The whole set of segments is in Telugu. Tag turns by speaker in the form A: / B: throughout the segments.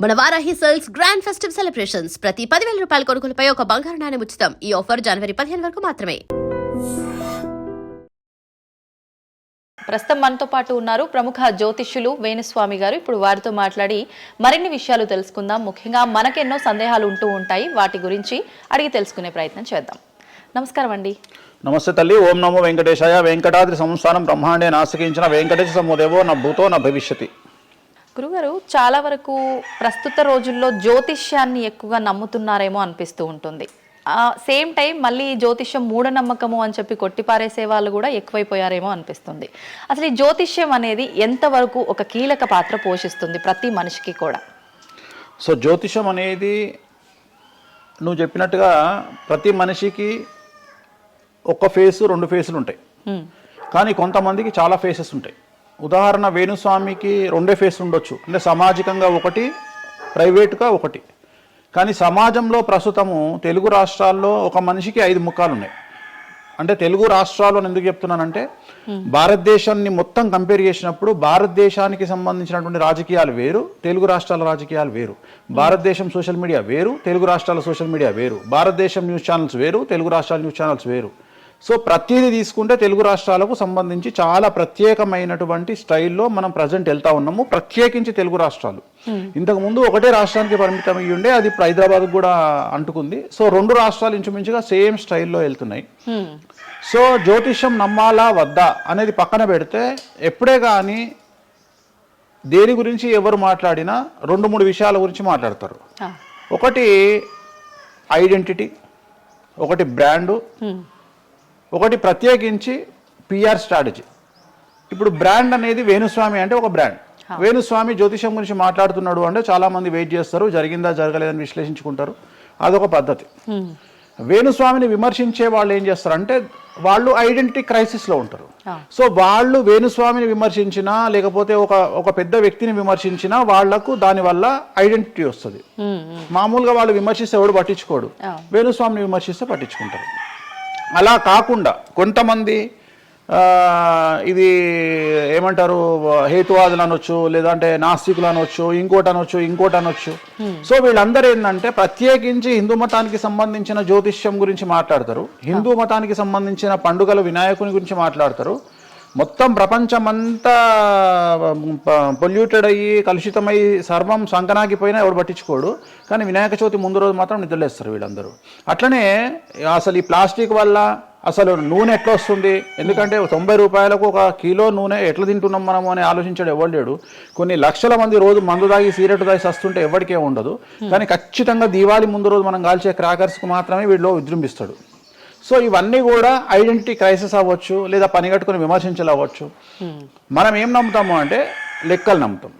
A: మన Varahi sales grand festive celebrations ప్రతి 10,000 రూపాయల కొనుగోలుపై ఒక బంగారు నాణెం ఉచితం. ఈ ఆఫర్ జనవరి 15 వరకు మాత్రమే.
B: ప్రస్తుతం మనతో పాటు ఉన్నారు ప్రముఖ జ్యోతిష్యులు వేణుస్వామి గారు. ఇప్పుడు వారితో మాట్లాడి మరిన్ని విషయాలు తెలుసుకుందాం. ముఖ్యంగా మనకెన్నో సందేహాలు ఉంటూ ఉంటాయి, వాటి గురించి అడిగి తెలుసుకునే ప్రయత్నం చేద్దాం. నమస్కారం అండి.
C: నమస్తే తల్లి. ఓం నమో వెంకటేశాయ. వెంకటాద్రి సంస్థానం బ్రహ్మాండే నాసికించిన వెంకటేశ సమోదేవో నా భూతో నా భవిష్యతి.
B: గురుగారు, చాలా వరకు ప్రస్తుత రోజుల్లో జ్యోతిష్యాన్ని ఎక్కువగా నమ్ముతున్నారేమో అనిపిస్తూ ఉంటుంది. సేమ్ టైం మళ్ళీ జ్యోతిష్యం మూఢనమ్మకము అని చెప్పి కొట్టిపారేసే వాళ్ళు కూడా ఎక్కువైపోయారేమో అనిపిస్తుంది. అసలు ఈ జ్యోతిష్యం అనేది ఎంతవరకు ఒక కీలక పాత్ర పోషిస్తుంది ప్రతి మనిషికి కూడా?
C: సో జ్యోతిషం అనేది నువ్వు చెప్పినట్టుగా ప్రతి మనిషికి ఒక ఫేసు, 2 ఫేసులు ఉంటాయి. కానీ కొంతమందికి చాలా ఫేసెస్ ఉంటాయి. ఉదాహరణ వేణుస్వామికి 2 ఫేసులు ఉండొచ్చు. అంటే సామాజికంగా ఒకటి, ప్రైవేట్గా ఒకటి. కానీ సమాజంలో ప్రస్తుతము తెలుగు రాష్ట్రాల్లో ఒక మనిషికి 5 ముఖాలు ఉన్నాయి. అంటే తెలుగు రాష్ట్రాల్లో ఎందుకు చెప్తున్నానంటే భారతదేశాన్ని మొత్తం కంపేర్ చేసినప్పుడు భారతదేశానికి సంబంధించినటువంటి రాజకీయాలు వేరు, తెలుగు రాష్ట్రాల రాజకీయాలు వేరు. భారతదేశం సోషల్ మీడియా వేరు, తెలుగు రాష్ట్రాల సోషల్ మీడియా వేరు. భారతదేశం న్యూస్ ఛానల్స్ వేరు, తెలుగు రాష్ట్రాల న్యూస్ ఛానల్స్ వేరు. సో ప్రతిదీ తీసుకుంటే తెలుగు రాష్ట్రాలకు సంబంధించి చాలా ప్రత్యేకమైనటువంటి స్టైల్లో మనం ప్రజెంట్ వెళ్తా ఉన్నాము. ప్రత్యేకించి తెలుగు రాష్ట్రాలు ఇంతకుముందు ఒకటే రాష్ట్రానికి పరిమితం అయ్యి ఉండే, అది ఇప్పుడు హైదరాబాద్కు కూడా అంటుకుంది. సో 2 రాష్ట్రాలు ఇంచుమించుగా సేమ్ స్టైల్లో వెళ్తున్నాయి. సో జ్యోతిష్యం నమ్మాలా వద్దా అనేది పక్కన పెడితే ఎప్పుడే కానీ దేని గురించి ఎవరు మాట్లాడినా 2-3 విషయాల గురించి మాట్లాడతారు. ఒకటి ఐడెంటిటీ, ఒకటి బ్రాండు, ఒకటి ప్రత్యేకించి పిఆర్ స్ట్రాటజీ. ఇప్పుడు బ్రాండ్ అనేది వేణుస్వామి అంటే ఒక బ్రాండ్. వేణుస్వామి జ్యోతిషం గురించి మాట్లాడుతున్నాడు అంటే చాలా మంది వెయిట్ చేస్తారు, జరిగిందా జరగలేదని విశ్లేషించుకుంటారు. అదొక పద్ధతి. వేణుస్వామిని విమర్శించే వాళ్ళు ఏం చేస్తారంటే వాళ్ళు ఐడెంటిటీ క్రైసిస్లో ఉంటారు. సో వాళ్ళు వేణుస్వామిని విమర్శించినా లేకపోతే ఒక పెద్ద వ్యక్తిని విమర్శించినా వాళ్లకు దానివల్ల ఐడెంటిటీ వస్తుంది. మామూలుగా వాళ్ళు విమర్శిస్తే ఎవడు పట్టించుకోడు, వేణుస్వామిని విమర్శిస్తే పట్టించుకుంటారు. అలా కాకుండా కొంతమంది ఇది ఏమంటారు హేతువాదులు అనొచ్చు, లేదంటే నాస్తికులు అనొచ్చు, ఇంకోటి అనొచ్చు. సో వీళ్ళందరూ ఏంటంటే ప్రత్యేకించి హిందూ మతానికి సంబంధించిన జ్యోతిష్యం గురించి మాట్లాడతారు, హిందూ మతానికి సంబంధించిన పండుగల వినాయకుని గురించి మాట్లాడతారు. మొత్తం ప్రపంచమంతా పొల్యూటెడ్ అయ్యి కలుషితమై సర్వం సంకనాగిపోయినా ఎవడు పట్టించుకోడు. కానీ వినాయక చవితి ముందు రోజు మాత్రం నిద్రలేస్తారు వీళ్ళందరూ. అట్లనే అసలు ఈ ప్లాస్టిక్ వల్ల అసలు నూనె ఎట్లా వస్తుంది, ఎందుకంటే 90 రూపాయలకు 1 కిలో నూనె ఎట్లా తింటున్నాం మనము అని ఆలోచించాడు ఎవరు లేడు. కొన్ని లక్షల మంది రోజు మందు తాగి సిగరెట్ తాగి సస్తుంటే ఎవరికే ఉండదు. కానీ ఖచ్చితంగా దీవాళి ముందు రోజు మనం కాల్చే క్రాకర్స్కి మాత్రమే వీడిలో విజృంభిస్తాడు. సో ఇవన్నీ కూడా ఐడెంటిటీ క్రైసిస్ అవ్వచ్చు, లేదా పని కట్టుకుని విమర్శించలు అవ్వచ్చు. మనం ఏం నమ్ముతాము అంటే లెక్కలు నమ్ముతాం.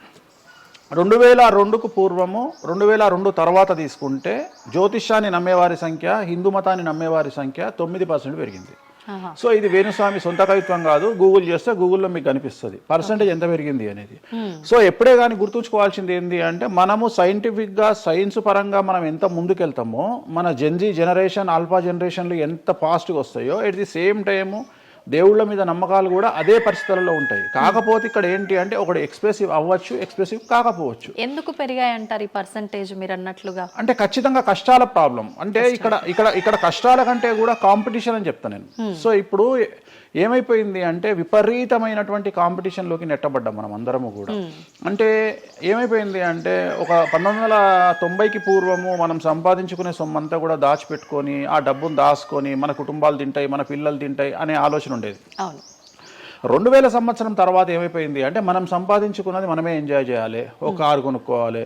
C: 2002కు పూర్వము 2002 తర్వాత తీసుకుంటే జ్యోతిష్యాన్ని నమ్మేవారి సంఖ్య, హిందూ మతాన్ని నమ్మేవారి సంఖ్య 9% పెరిగింది. సో ఇది వేణుస్వామి సొంత కవిత్వం కాదు, గూగుల్ చేస్తే గూగుల్లో మీకు కనిపిస్తుంది పర్సంటేజ్ ఎంత పెరిగింది అనేది. సో ఎప్పుడే కానీ గుర్తుంచుకోవాల్సింది ఏంటి అంటే మనము సైంటిఫిక్గా సైన్స్ పరంగా మనం ఎంత ముందుకెళ్తామో మన జెన్జీ జనరేషన్, ఆల్ఫా జనరేషన్లు ఎంత ఫాస్ట్గా వస్తాయో ఎట్ ది సేమ్ టైము దేవుళ్ళ మీద నమ్మకాలు కూడా అదే పరిస్థితులలో ఉంటాయి. కాకపోతే ఇక్కడ ఏంటి అంటే ఒకటి ఎక్స్ప్రెసివ్ అవ్వచ్చు, ఎక్స్ప్రెసివ్ కాకపోవచ్చు.
B: ఎందుకు పెరిగాయి అంటారు ఈ పర్సంటేజ్ మీరు అన్నట్లుగా? అంటే
C: ఖచ్చితంగా కష్టాల ప్రాబ్లం. అంటే ఇక్కడ కష్టాల కంటే కూడా కాంపిటీషన్ అని చెప్తాను నేను. సో ఇప్పుడు ఏమైపోయింది అంటే విపరీతమైనటువంటి కాంపిటీషన్లోకి నెట్టబడ్డాం మనం అందరము కూడా. అంటే ఏమైపోయింది అంటే ఒక 1990కి పూర్వము మనం సంపాదించుకునే సొమ్మంతా కూడా దాచిపెట్టుకొని ఆ డబ్బును దాచుకొని మన కుటుంబాలు తింటాయి, మన పిల్లలు తింటాయి అనే ఆలోచన ఉండేది. 2000 సంవత్సరం తర్వాత ఏమైపోయింది అంటే మనం సంపాదించుకున్నది మనమే ఎంజాయ్ చేయాలి, ఒక కారు కొనుక్కోవాలి,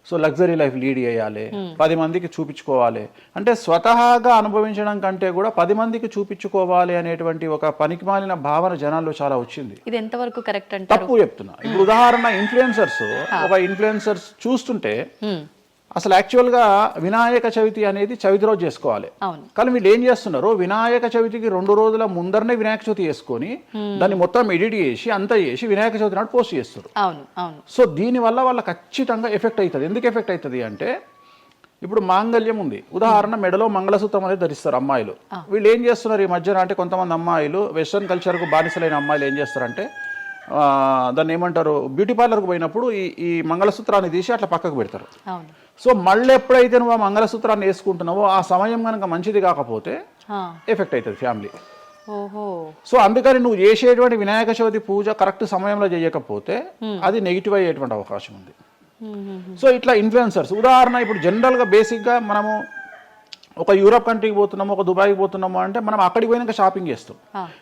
C: సో లగ్జరీ లైఫ్ లీడ్ చేయాలి, 10 మందికి చూపించుకోవాలి. అంటే స్వతహాగా అనుభవించడం కంటే కూడా 10 మందికి చూపించుకోవాలి అనేటువంటి ఒక పనికిమాలిన భావన జనాల్లో చాలా వచ్చింది.
B: ఇది ఎంతవరకు కరెక్ట్ అంటే?
C: తప్పు చెప్తున్నా. ఇప్పుడు ఉదాహరణ ఇన్ఫ్లుయెన్సర్స్ చూస్తుంటే అసలు యాక్చువల్గా వినాయక చవితి అనేది చవితి రోజు చేసుకోవాలి. కానీ వీళ్ళు ఏం చేస్తున్నారు, వినాయక చవితికి 2 రోజుల ముందరనే వినాయక చవితి చేసుకొని దాన్ని మొత్తం ఎడిట్ చేసి అంతా చేసి వినాయక చవితి నాడు పోస్ట్ చేస్తారు. సో దీనివల్ల వాళ్ళ ఖచ్చితంగా ఎఫెక్ట్ అవుతుంది. ఎందుకు ఎఫెక్ట్ అవుతుంది అంటే ఇప్పుడు మాంగళ్యం ఉంది, ఉదాహరణ మెడలో మంగళసూత్రం అనేది ధరిస్తారు అమ్మాయిలు. వీళ్ళు ఏం చేస్తున్నారు ఈ మధ్యన అంటే కొంతమంది అమ్మాయిలు వెస్ట్రన్ కల్చర్కు బానిసలైన అమ్మాయిలు ఏం చేస్తారంటే దాన్ని ఏమంటారు బ్యూటీ పార్లర్కి పోయినప్పుడు ఈ మంగళసూత్రాన్ని తీసి అట్లా పక్కకు పెడతారు.
B: అవును.
C: సో మళ్ళీ ఎప్పుడైతే నువ్వు ఆ మంగళసూత్రాన్ని వేసుకుంటున్నావో ఆ సమయం కనుక మంచిది కాకపోతే ఎఫెక్ట్ అవుతుంది ఫ్యామిలీ.
B: ఓహో.
C: సో అందుకని నువ్వు చేసేటువంటి వినాయక చవితి పూజ కరెక్ట్ సమయంలో చేయకపోతే అది నెగిటివ్ అయ్యేటువంటి అవకాశం ఉంది. సో ఇట్లా ఇన్ఫ్లుయెన్సర్స్ ఉదాహరణ ఇప్పుడు జనరల్గా బేసిక్గా మనము ఒక యూరోప్ కంట్రీకి పోతున్నాము, ఒక దుబాయ్కి పోతున్నాము అంటే మనం అక్కడికి పోయినాక షాపింగ్ చేస్తాం.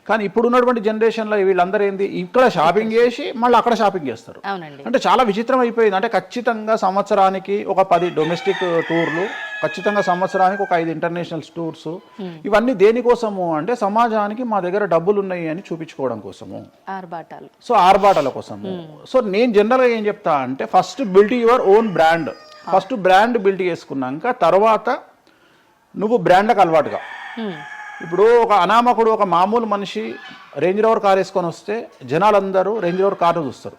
C: కానీ ఇప్పుడు ఉన్నటువంటి జనరేషన్లో వీళ్ళందరూ ఏంది ఇక్కడ షాపింగ్ చేసి మళ్ళీ అక్కడ షాపింగ్ చేస్తారు. అంటే చాలా విచిత్రం అయిపోయింది. అంటే ఖచ్చితంగా సంవత్సరానికి ఒక 10 డొమెస్టిక్ టూర్లు, ఖచ్చితంగా సంవత్సరానికి ఒక 5 ఇంటర్నేషనల్ టూర్స్. ఇవన్నీ దేనికోసము అంటే సమాజానికి మా దగ్గర డబ్బులు ఉన్నాయి అని చూపించుకోవడం కోసము,
B: ఆర్భాటాలు.
C: సో ఆర్భాటాల కోసము. సో నేను జనరల్గా ఏం చెప్తా అంటే first build your own brand. First brand build చేసుకున్నాక తర్వాత నువ్వు బ్రాండ్కి అలవాటుగా. ఇప్పుడు ఒక అనామకుడు ఒక మామూలు మనిషి రేంజ్ రోవర్ కార్ వేసుకొని వస్తే జనాలందరూ రేంజ్ రోవర్ కార్ను చూస్తారు.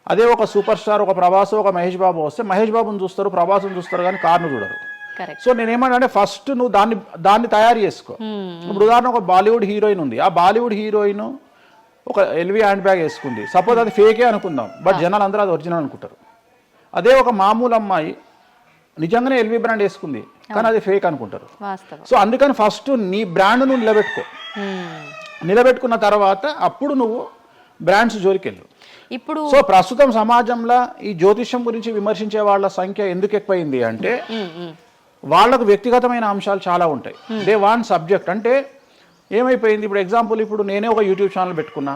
C: అదే ఒక సూపర్ స్టార్ ఒక ప్రభాస్ ఒక మహేష్ బాబు వస్తే మహేష్ బాబుని చూస్తారు, ప్రభాస్ని చూస్తారు, కానీ కార్ను చూడరు. సో నేనేమంటే ఫస్ట్ నువ్వు దాన్ని తయారు చేసుకో. ఇప్పుడు ఉదాహరణ ఒక బాలీవుడ్ హీరోయిన్ ఉంది, ఆ బాలీవుడ్ హీరోయిన్ ఒక ఎల్వి హ్యాండ్ బ్యాగ్ వేసుకుంది, సపోజ్ అది ఫేకే అనుకుందాం, బట్ జనాలు అందరూ అది ఒరిజినల్ అనుకుంటారు. అదే ఒక మామూలు అమ్మాయి నిజంగానే ఎల్వి బ్రాండ్ వేసుకుంది కానీ అది ఫేక్ అనుకుంటారు. సో అందుకని ఫస్ట్ నీ బ్రాండ్ నువ్వు నిలబెట్టుకున్న తర్వాత అప్పుడు నువ్వు బ్రాండ్స్ జోలికి వెళ్ళు.
B: ఇప్పుడు
C: సో ప్రస్తుతం సమాజంలో ఈ జ్యోతిష్యం గురించి విమర్శించే వాళ్ళ సంఖ్య ఎందుకు ఎక్కువైంది అంటే వాళ్ళకు వ్యక్తిగతమైన అంశాలు చాలా ఉంటాయి. They want subject. అంటే ఏమైపోయింది, ఇప్పుడు ఎగ్జాంపుల్ ఇప్పుడు నేనే ఒక యూట్యూబ్ ఛానల్ పెట్టుకున్నా,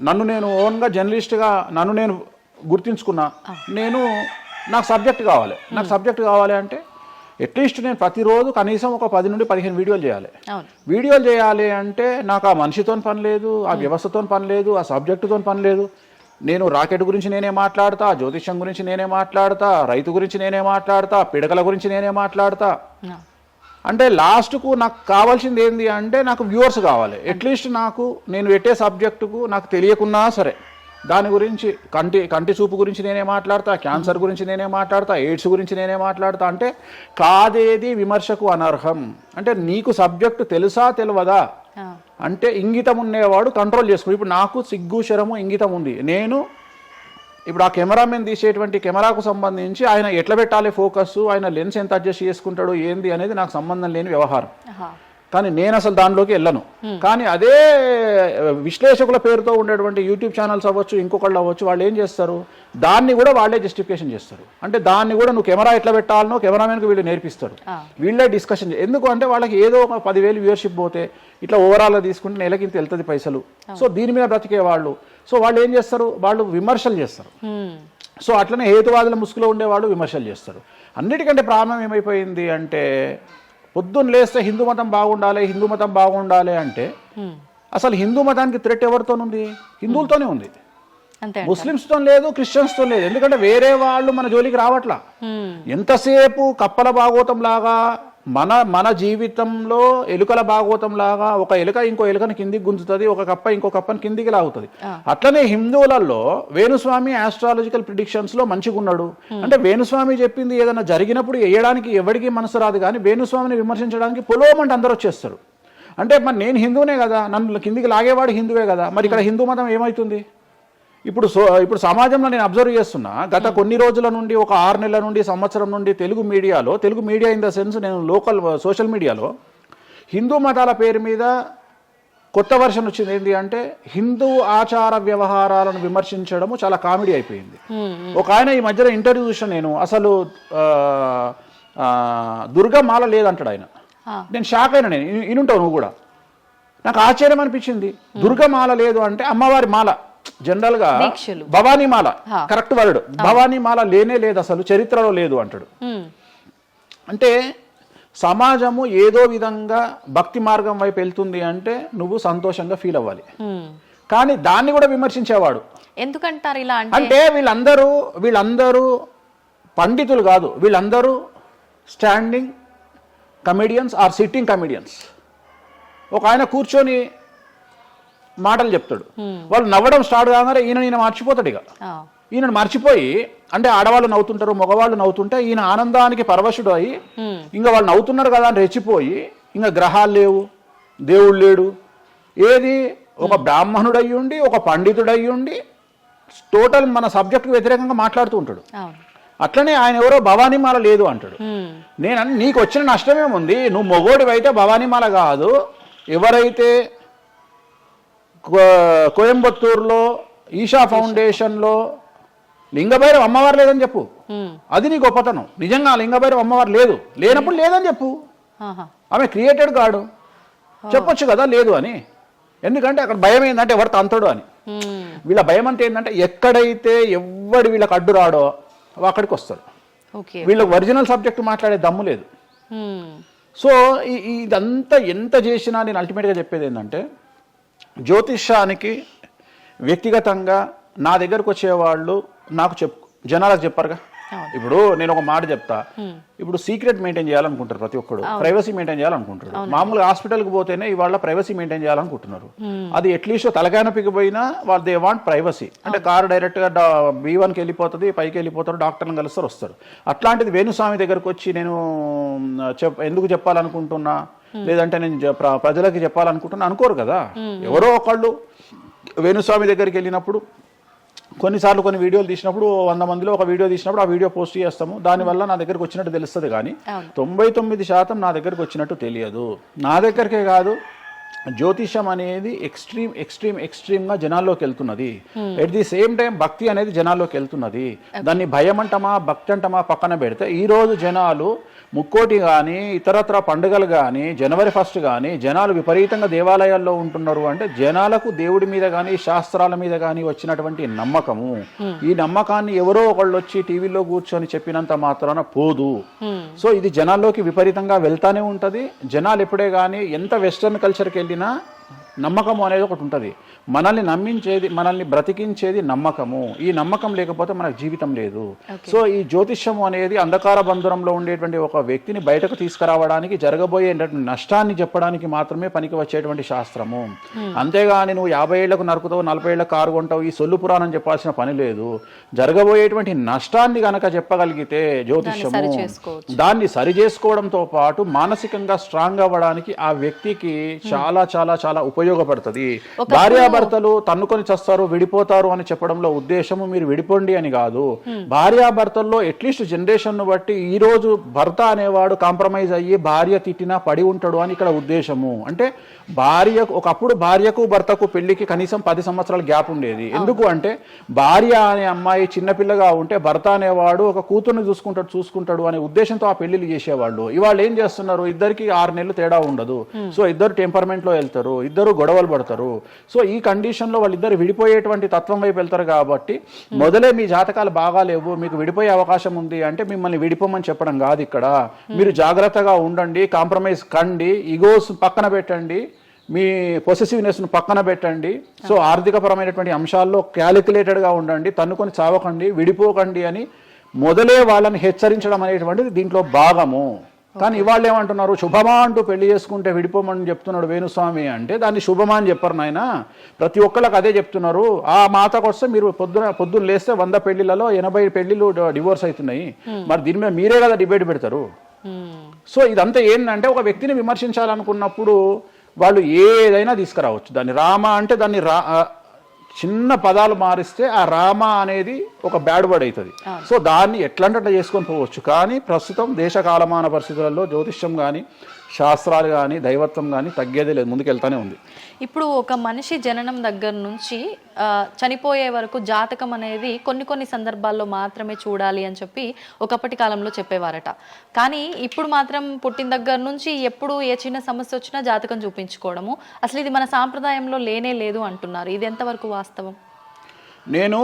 C: నన్ను నేను ఓన్గా జర్నలిస్ట్గా నన్ను నేను గుర్తించుకున్నా, నాకు సబ్జెక్ట్ కావాలి అంటే అట్లీస్ట్ నేను ప్రతిరోజు కనీసం ఒక 10 నుండి 15 వీడియోలు చేయాలి అంటే నాకు ఆ మనిషితో పని లేదు, ఆ వ్యవస్థతో పని లేదు, ఆ సబ్జెక్టుతో పని లేదు. నేను రాకెట్ గురించి నేనే మాట్లాడతా, జ్యోతిష్యం గురించి నేనే మాట్లాడతా, రైతు గురించి నేనే మాట్లాడతా, పిడకల గురించి నేనే మాట్లాడతా. అంటే లాస్ట్కు నాకు కావాల్సింది ఏంది అంటే నాకు వ్యూవర్స్ కావాలి. అట్లీస్ట్ నేను పెట్టే సబ్జెక్టుకు నాకు తెలియకున్నా సరే దాని గురించి కంటి చూపు గురించి నేనే మాట్లాడతా, క్యాన్సర్ గురించి నేనే మాట్లాడతా, ఎయిడ్స్ గురించి నేనే మాట్లాడతా. అంటే కాదేది విమర్శకు అనర్హం. అంటే నీకు సబ్జెక్టు తెలుసా తెలియదా అంటే ఇంగితం ఉండేవాడు కంట్రోల్ చేసుకో. ఇప్పుడు నాకు సిగ్గు శరము ఇంగితం ఉంది. నేను ఇప్పుడు ఆ కెమెరామెన్ తీసేటువంటి కెమెరాకు సంబంధించి ఆయన ఎట్లా పెట్టాలి ఫోకస్, ఆయన లెన్స్ ఎంత అడ్జస్ట్ చేసుకుంటాడు ఏంది అనేది నాకు సంబంధం లేని వ్యవహారం. కానీ నేను అసలు దానిలోకి వెళ్ళను. కానీ అదే విశ్లేషకుల పేరుతో ఉండేటువంటి యూట్యూబ్ ఛానల్స్ అవ్వచ్చు, ఇంకొకళ్ళు అవ్వచ్చు, వాళ్ళు ఏం చేస్తారు, దాన్ని కూడా వాళ్ళే జస్టిఫికేషన్ చేస్తారు. అంటే దాన్ని కూడా నువ్వు కెమెరా ఎట్లా పెట్టాలనో కెమెరామెన్కి వీళ్ళు నేర్పిస్తారు, వీళ్ళే డిస్కషన్. ఎందుకు అంటే వాళ్ళకి ఏదో ఒక 10,000 వ్యూవర్షిప్ పోతే ఇట్లా ఓవరాల్గా తీసుకుంటే నెలకింత వెళ్తుంది పైసలు. సో దీని మీద బ్రతికే వాళ్ళు, సో వాళ్ళు ఏం చేస్తారు, వాళ్ళు విమర్శలు చేస్తారు. సో అట్లనే హేతువాదుల ముసుగులో ఉండేవాళ్ళు విమర్శలు చేస్తారు. అన్నిటికంటే ప్రాబ్లం ఏమైపోయింది అంటే పొద్దున్న లేస్తే హిందూ మతం బాగుండాలి అంటే అసలు హిందూ మతానికి థ్రెట్ ఎవరితోనుంది? హిందువులతోనే ఉంది, ముస్లిమ్స్తో లేదు, క్రిస్టియన్స్తో లేదు. ఎందుకంటే వేరే వాళ్ళు మన జోలికి రావట్లా. ఎంతసేపు కప్పల భాగవతం లాగా మన జీవితంలో ఎలుకల భాగవతం లాగా ఒక ఎలుక ఇంకో ఎలుకని కిందికి గుంజుతుంది, ఒక కప్ప ఇంకో కప్పని కిందికి లాగుతుంది. అట్లనే హిందువులలో వేణుస్వామి ఆస్ట్రాలజికల్ ప్రిడిక్షన్స్ లో మంచిగా ఉన్నాడు అంటే వేణుస్వామి చెప్పింది ఏదైనా జరిగినప్పుడు వేయడానికి ఎవరికి మనసు రాదు, కానీ వేణుస్వామిని విమర్శించడానికి పొలోమంటే అందరూ వచ్చేస్తారు. అంటే మరి నేను హిందువునే కదా, నన్ను కిందికి లాగేవాడు హిందువే కదా, మరి ఇక్కడ హిందూ మతం ఏమవుతుంది? ఇప్పుడు సమాజంలో నేను అబ్జర్వ్ చేస్తున్నా, గత కొన్ని రోజుల నుండి ఒక 6 నెలల నుండి సంవత్సరం నుండి Telugu media in the sense నేను లోకల్ సోషల్ మీడియాలో హిందూ మతాల పేరు మీద కొత్త వర్షన్ వచ్చింది. ఏంటి అంటే హిందూ ఆచార వ్యవహారాలను విమర్శించడము చాలా కామెడీ అయిపోయింది. ఒక ఆయన ఈ మధ్యలో ఇంటర్వ్యూ చూసాను నేను, అసలు దుర్గమాల లేదంటాడు ఆయన. నేను షాక్ అయినా, నేను ఇనుంటావు నువ్వు కూడా. నాకు ఆశ్చర్యం అనిపించింది. దుర్గమాల లేదు అంటే అమ్మవారి మాల, జనరల్ గా భవానీ మాల కరెక్ట్ వర్డ్, భవానీ మాల లేనే లేదు అసలు చరిత్రలో లేదు అంటాడు. అంటే సమాజము ఏదో విధంగా భక్తి మార్గం వైపు వెళ్తుంది అంటే నువ్వు సంతోషంగా ఫీల్ అవ్వాలి, కానీ దాన్ని కూడా విమర్శించేవాడు.
B: ఎందుకంటారు ఇలా
C: అంటే వీళ్ళందరూ పండితులు కాదు, వీళ్ళందరూ standing comedians or sitting comedians. ఒక ఆయన కూర్చొని మాటలు చెప్తాడు, వాళ్ళు నవ్వడం స్టార్ట్ కాగానే ఈయన మర్చిపోతాడు. ఇక ఈయనను మర్చిపోయి, అంటే ఆడవాళ్ళు నవ్వుతుంటారు, మగవాళ్ళు నవ్వుతుంటే ఈయన ఆనందానికి పరవశుడు అయ్యి ఇంకా వాళ్ళు నవ్వుతున్నారు కదా అని రెచ్చిపోయి ఇంకా గ్రహాలు లేవు, దేవుడు లేడు, ఏది ఒక బ్రాహ్మణుడు అయ్యుండి, ఒక పండితుడు అయ్యుండి టోటల్ మన సబ్జెక్టుకు వ్యతిరేకంగా మాట్లాడుతూ ఉంటాడు. అట్లనే ఆయన ఎవరో భవానీమాల లేదు అంటాడు. నేను నీకు వచ్చిన నష్టమేముంది, నువ్వు మొగోడివి అయితే భవానీమాల కాదు, ఎవరైతే కోయంబత్తూరులో ఈషా ఫౌండేషన్లో లింగభైరవ అమ్మవారు లేదని చెప్పు, అది నీ గొప్పతనం. నిజంగా లింగభైరవ అమ్మవారు లేనప్పుడు లేదని చెప్పు. ఆమె క్రియేటెడ్ గాడు, చెప్పొచ్చు కదా లేదు అని. ఎందుకంటే అక్కడ భయం ఏంటంటే ఎవరు తంతడు అని. వీళ్ళ భయం అంటే ఏంటంటే ఎక్కడైతే ఎవడు వీళ్ళకి అడ్డు రాడో అక్కడికి వస్తాడు. వీళ్ళకి ఒరిజినల్ సబ్జెక్ట్ మాట్లాడే దమ్ము లేదు. సో ఇదంతా ఎంత చేసినా నేను అల్టిమేట్గా చెప్పేది ఏంటంటే, జ్యోతిష్యానికి వ్యక్తిగతంగా నా దగ్గరకు వచ్చేవాళ్ళు నాకు జనాలకు చెప్పారుగా. ఇప్పుడు నేను ఒక మాట చెప్తా, ఇప్పుడు సీక్రెట్ మెయింటైన్ చేయాలనుకుంటారు ప్రతి ఒక్కరు, ప్రైవసీ మెయింటైన్ చేయాలనుకుంటారు. మామూలుగా హాస్పిటల్కి పోతేనే ఇవాళ ప్రైవసీ మెయింటైన్ చేయాలనుకుంటున్నారు. అది అట్లీస్ట్ తలకాయనొప్పికి పోయినా వాళ్ళు దే వాంట్ ప్రైవసీ. అంటే కారు డైరెక్ట్గా B1కి వెళ్ళిపోతుంది, పైకి వెళ్ళిపోతారు, డాక్టర్ని కలుస్తారు, వస్తారు. అట్లాంటిది వేణుస్వామి దగ్గరకు వచ్చి నేను ఎందుకు చెప్పాలనుకుంటున్నా, లేదంటే నేను ప్రజలకి చెప్పాలనుకుంటున్నా అనుకోరు కదా. ఎవరో ఒకళ్ళు వేణుస్వామి దగ్గరికి వెళ్ళినప్పుడు కొన్నిసార్లు కొన్ని వీడియోలు తీసినప్పుడు 100 మందిలో ఒక వీడియో తీసినప్పుడు ఆ వీడియో పోస్ట్ చేస్తాము, దానివల్ల నా దగ్గరకు వచ్చినట్టు తెలుస్తుంది. కానీ 99% నా దగ్గరకు వచ్చినట్టు తెలియదు. నా దగ్గరికే కాదు, జ్యోతిషం అనేది ఎక్స్ట్రీమ్గా జనాల్లోకి వెళ్తున్నది. ఎట్ ది సేమ్ టైం భక్తి అనేది జనాల్లోకి వెళ్తున్నది. దాన్ని భయం అంటమా భక్తి అంటమా పక్కన పెడితే ఈరోజు జనాలు ముక్కోటి కానీ ఇతరత్ర పండుగలు కానీ జనవరి 1 కానీ జనాలు విపరీతంగా దేవాలయాల్లో ఉంటున్నారు. అంటే జనాలకు దేవుడి మీద కానీ శాస్త్రాల మీద కానీ వచ్చినటువంటి నమ్మకము, ఈ నమ్మకాన్ని ఎవరో ఒకళ్ళు వచ్చి టీవీలో కూర్చొని చెప్పినంత మాత్రాన పోదు. సో ఇది జనాల్లోకి విపరీతంగా వెళ్తానే ఉంటుంది. జనాలు ఎప్పుడే కానీ ఎంత వెస్టర్న్ కల్చర్కి వెళ్ళినా నమ్మకము అనేది ఒకటి ఉంటుంది. మనల్ని నమ్మించేది, మనల్ని బ్రతికించేది నమ్మకము. ఈ నమ్మకం లేకపోతే మనకు జీవితం లేదు. సో ఈ జ్యోతిష్యము అనేది అంధకార బంధురంలో ఉండేటువంటి ఒక వ్యక్తిని బయటకు తీసుకురావడానికి, జరగబోయే నష్టాన్ని చెప్పడానికి మాత్రమే పనికి వచ్చేటువంటి శాస్త్రము. అంతేగాని నువ్వు 50 ఏళ్లకు నరుకుతావు, 40 ఏళ్లకు కారు కొంటావు, ఈ సొల్లు పురాణం చెప్పాల్సిన పని లేదు. జరగబోయేటువంటి నష్టాన్ని గనక చెప్పగలిగితే జ్యోతిష్యము దాన్ని సరి చేసుకోవడంతో పాటు మానసికంగా స్ట్రాంగ్ అవ్వడానికి ఆ వ్యక్తికి చాలా చాలా చాలా ఉపయోగపడుతుంది. భార్యాభర్తలు తన్నుకొని చస్తారు, విడిపోతారు అని చెప్పడంలో ఉద్దేశము మీరు విడిపోండి అని కాదు. భార్యాభర్తల్లో అట్లీస్ట్ జనరేషన్ ను బట్టి ఈ రోజు భర్త అనేవాడు కాంప్రమైజ్ అయ్యి భార్య తిట్టినా పడి ఉంటాడు అని ఇక్కడ ఉద్దేశము. అంటే ఒకప్పుడు భార్యకు భర్తకు పెళ్లికి కనీసం 10 సంవత్సరాల గ్యాప్ ఉండేది. ఎందుకు అంటే భార్య అనే అమ్మాయి చిన్నపిల్లగా ఉంటే భర్త అనేవాడు ఒక కూతుర్ని చూసుకుంటాడు అనే ఉద్దేశంతో ఆ పెళ్లిళ్ళు చేసేవాళ్ళు. ఇవాళ ఏం చేస్తున్నారు, ఇద్దరికి 6 నెలలు తేడా ఉండదు. సో ఇద్దరు టెంపర్మెంట్ లో వెళ్తారు, ఇద్దరు గొడవలు పడతారు. సో ఈ కండిషన్లో వాళ్ళిద్దరు విడిపోయేటువంటి తత్వం వైపు వెళ్తారు. కాబట్టి మొదలే మీ జాతకాలు బాగాలేవు, మీకు విడిపోయే అవకాశం ఉంది అంటే మిమ్మల్ని విడిపోమని చెప్పడం కాదు. ఇక్కడ మీరు జాగ్రత్తగా ఉండండి, కాంప్రమైజ్ కండి, ఈగోస్ పక్కన పెట్టండి, మీ పొసెసివ్నెస్ను పక్కన పెట్టండి. సో ఆర్థికపరమైనటువంటి అంశాల్లో క్యాలిక్యులేటెడ్గా ఉండండి, తన్నుకొని చావకండి, విడిపోకండి అని మొదలే వాళ్ళని హెచ్చరించడం అనేటువంటిది దీంట్లో భాగము. కానీ ఇవాళ ఏమంటున్నారు, శుభమా అంటూ పెళ్లి చేసుకుంటే విడిపోమని చెప్తున్నాడు వేణుస్వామి అంటే దాన్ని శుభమా అని చెప్పరు నాయన. ప్రతి ఒక్కళ్ళకి అదే చెప్తున్నారు. ఆ మాతకు వస్తే మీరు పొద్దున్న లేస్తే 100 పెళ్లిలలో 80 పెళ్లిళ్ళు డివోర్స్ అవుతున్నాయి. మరి దీని మీద మీరే కదా డిబేట్ పెడతారు. సో ఇదంతా ఏంటంటే ఒక వ్యక్తిని విమర్శించాలనుకున్నప్పుడు వాళ్ళు ఏదైనా తీసుకురావచ్చు. దాన్ని రామ అంటే దాన్ని చిన్న పదాలు మారిస్తే ఆ రామ అనేది ఒక బ్యాడ్ వర్డ్ అవుతుంది. సో దాన్ని ఎట్లంటే చేసుకొని పోవచ్చు. కానీ ప్రస్తుతం దేశ కాలమాన పరిస్థితులలో జ్యోతిష్యం కానీ శాస్త్రాలు కానీ దైవత్వం కానీ తగ్గేదే లేదు, ముందుకెళ్తానే ఉంది.
B: ఇప్పుడు ఒక మనిషి జననం దగ్గర నుంచి చనిపోయే వరకు జాతకం అనేది కొన్ని సందర్భాల్లో మాత్రమే చూడాలి అని చెప్పి ఒకప్పటి కాలంలో చెప్పేవారట. కానీ ఇప్పుడు మాత్రం పుట్టిన దగ్గర నుంచి ఎప్పుడు ఏ చిన్న సమస్య వచ్చినా జాతకం చూపించుకోవడము, అసలు ఇది మన సాంప్రదాయంలో లేనే లేదు అంటున్నారు. ఇది ఎంతవరకు వాస్తవం?
C: నేను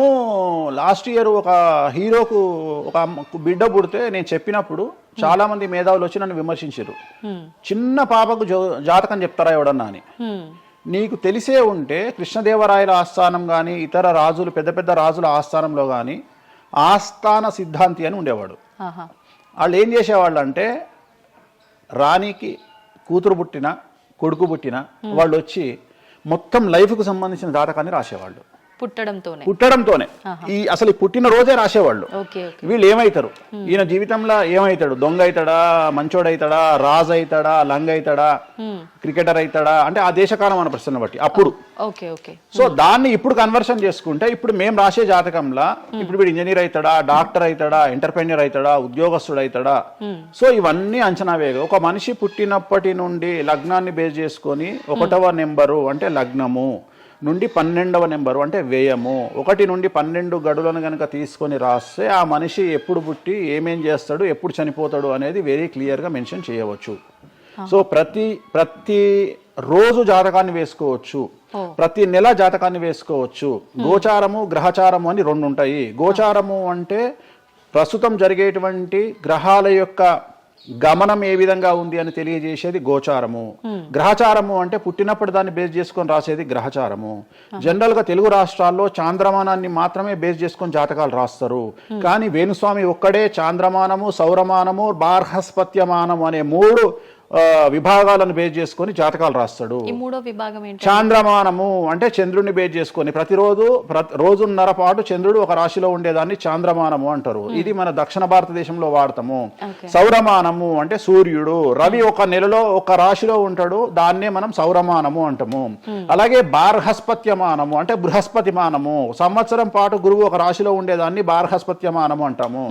C: లాస్ట్ ఇయర్ ఒక హీరోకు ఒక బిడ్డ పుడితే నేను చెప్పినప్పుడు చాలా మంది మేధావులు వచ్చి నన్ను విమర్శించారు. చిన్న పాపకు జాతకం చెప్తారా ఎవడన్నా అని. నీకు తెలిసే ఉంటే కృష్ణదేవరాయల ఆస్థానం కానీ ఇతర రాజులు పెద్ద రాజుల ఆస్థానంలో కానీ ఆస్థాన సిద్ధాంతి అని ఉండేవాడు. వాళ్ళు ఏం చేసేవాళ్ళు అంటే రాణికి కూతురు పుట్టిన కొడుకు పుట్టిన వాళ్ళు వచ్చి మొత్తం లైఫ్కు సంబంధించిన జాతకాన్ని రాసేవాళ్ళు. పుట్టడంతోనే అసలు పుట్టిన రోజే రాసేవాళ్ళు.
B: ఓకే.
C: వీళ్ళు ఏమైతారు, ఈయన జీవితంలో ఏమైతాడు, దొంగ అవుతాడా, మంచోడు అవుతాడా, రాజు అవుతాడా, లంగ అవుతాడా, క్రికెటర్ అవుతాడా అంటే ఆ దేశకాలం అన్న ప్రశ్న బట్టి అప్పుడు. సో దాన్ని ఇప్పుడు కన్వర్షన్ చేసుకుంటే ఇప్పుడు మేము రాసే జాతకంలో ఇప్పుడు వీడు ఇంజనీర్ అవుతాడా, డాక్టర్ అవుతాడా, ఎంటర్ప్రెన్యూర్ అవుతాడా, ఉద్యోగస్తుడు అవుతాడా. సో ఇవన్నీ అంచనా వేగ ఒక మనిషి పుట్టినప్పటి నుండి లగ్నాన్ని బేస్ చేసుకొని 1వ నెంబరు అంటే లగ్నము నుండి 12వ నెంబరు అంటే వ్యయము 1 నుండి 12 గడులను కనుక తీసుకొని రాస్తే ఆ మనిషి ఎప్పుడు పుట్టి ఏమేం చేస్తాడు, ఎప్పుడు చనిపోతాడు అనేది వెరీ క్లియర్గా మెన్షన్ చేయవచ్చు. సో ప్రతి రోజు జాతకాన్ని వేసుకోవచ్చు, ప్రతి నెల జాతకాన్ని వేసుకోవచ్చు. గోచారము గ్రహచారము అని 2 ఉంటాయి. గోచారము అంటే ప్రస్తుతం జరిగేటువంటి గ్రహాల యొక్క గమనం ఏ విధంగా ఉంది అని తెలియజేసేది గోచారము. గ్రహచారము అంటే పుట్టినప్పుడు దాన్ని బేస్ చేసుకొని రాసేది గ్రహచారము. జనరల్ గా తెలుగు రాష్ట్రాల్లో చాంద్రమానాన్ని మాత్రమే బేస్ చేసుకొని జాతకాలు రాస్తారు. కానీ వేణుస్వామి ఒక్కడే చాంద్రమానము, సౌరమానము, బార్హస్పత్యమానము అనే 3 విభాగాలను బేస్ చేసుకొని జాతకాలు రాస్తాడు. చాంద్రమానము అంటే చంద్రుడిని బేస్ చేసుకొని రోజున్నర పాటు చంద్రుడు ఒక రాశిలో ఉండేదాన్ని చాంద్రమానము అంటారు. ఇది మన దక్షిణ భారతదేశంలో వాడతాము. సౌరమానము అంటే సూర్యుడు, రవి ఒక నెలలో ఒక రాశిలో ఉంటాడు, దాన్నే మనం సౌరమానము అంటాము. అలాగే బార్హస్పత్యమానము అంటే బృహస్పతిమానము, సంవత్సరం పాటు గురువు ఒక రాశిలో ఉండేదాన్ని బార్హస్పత్యమానము అంటాము.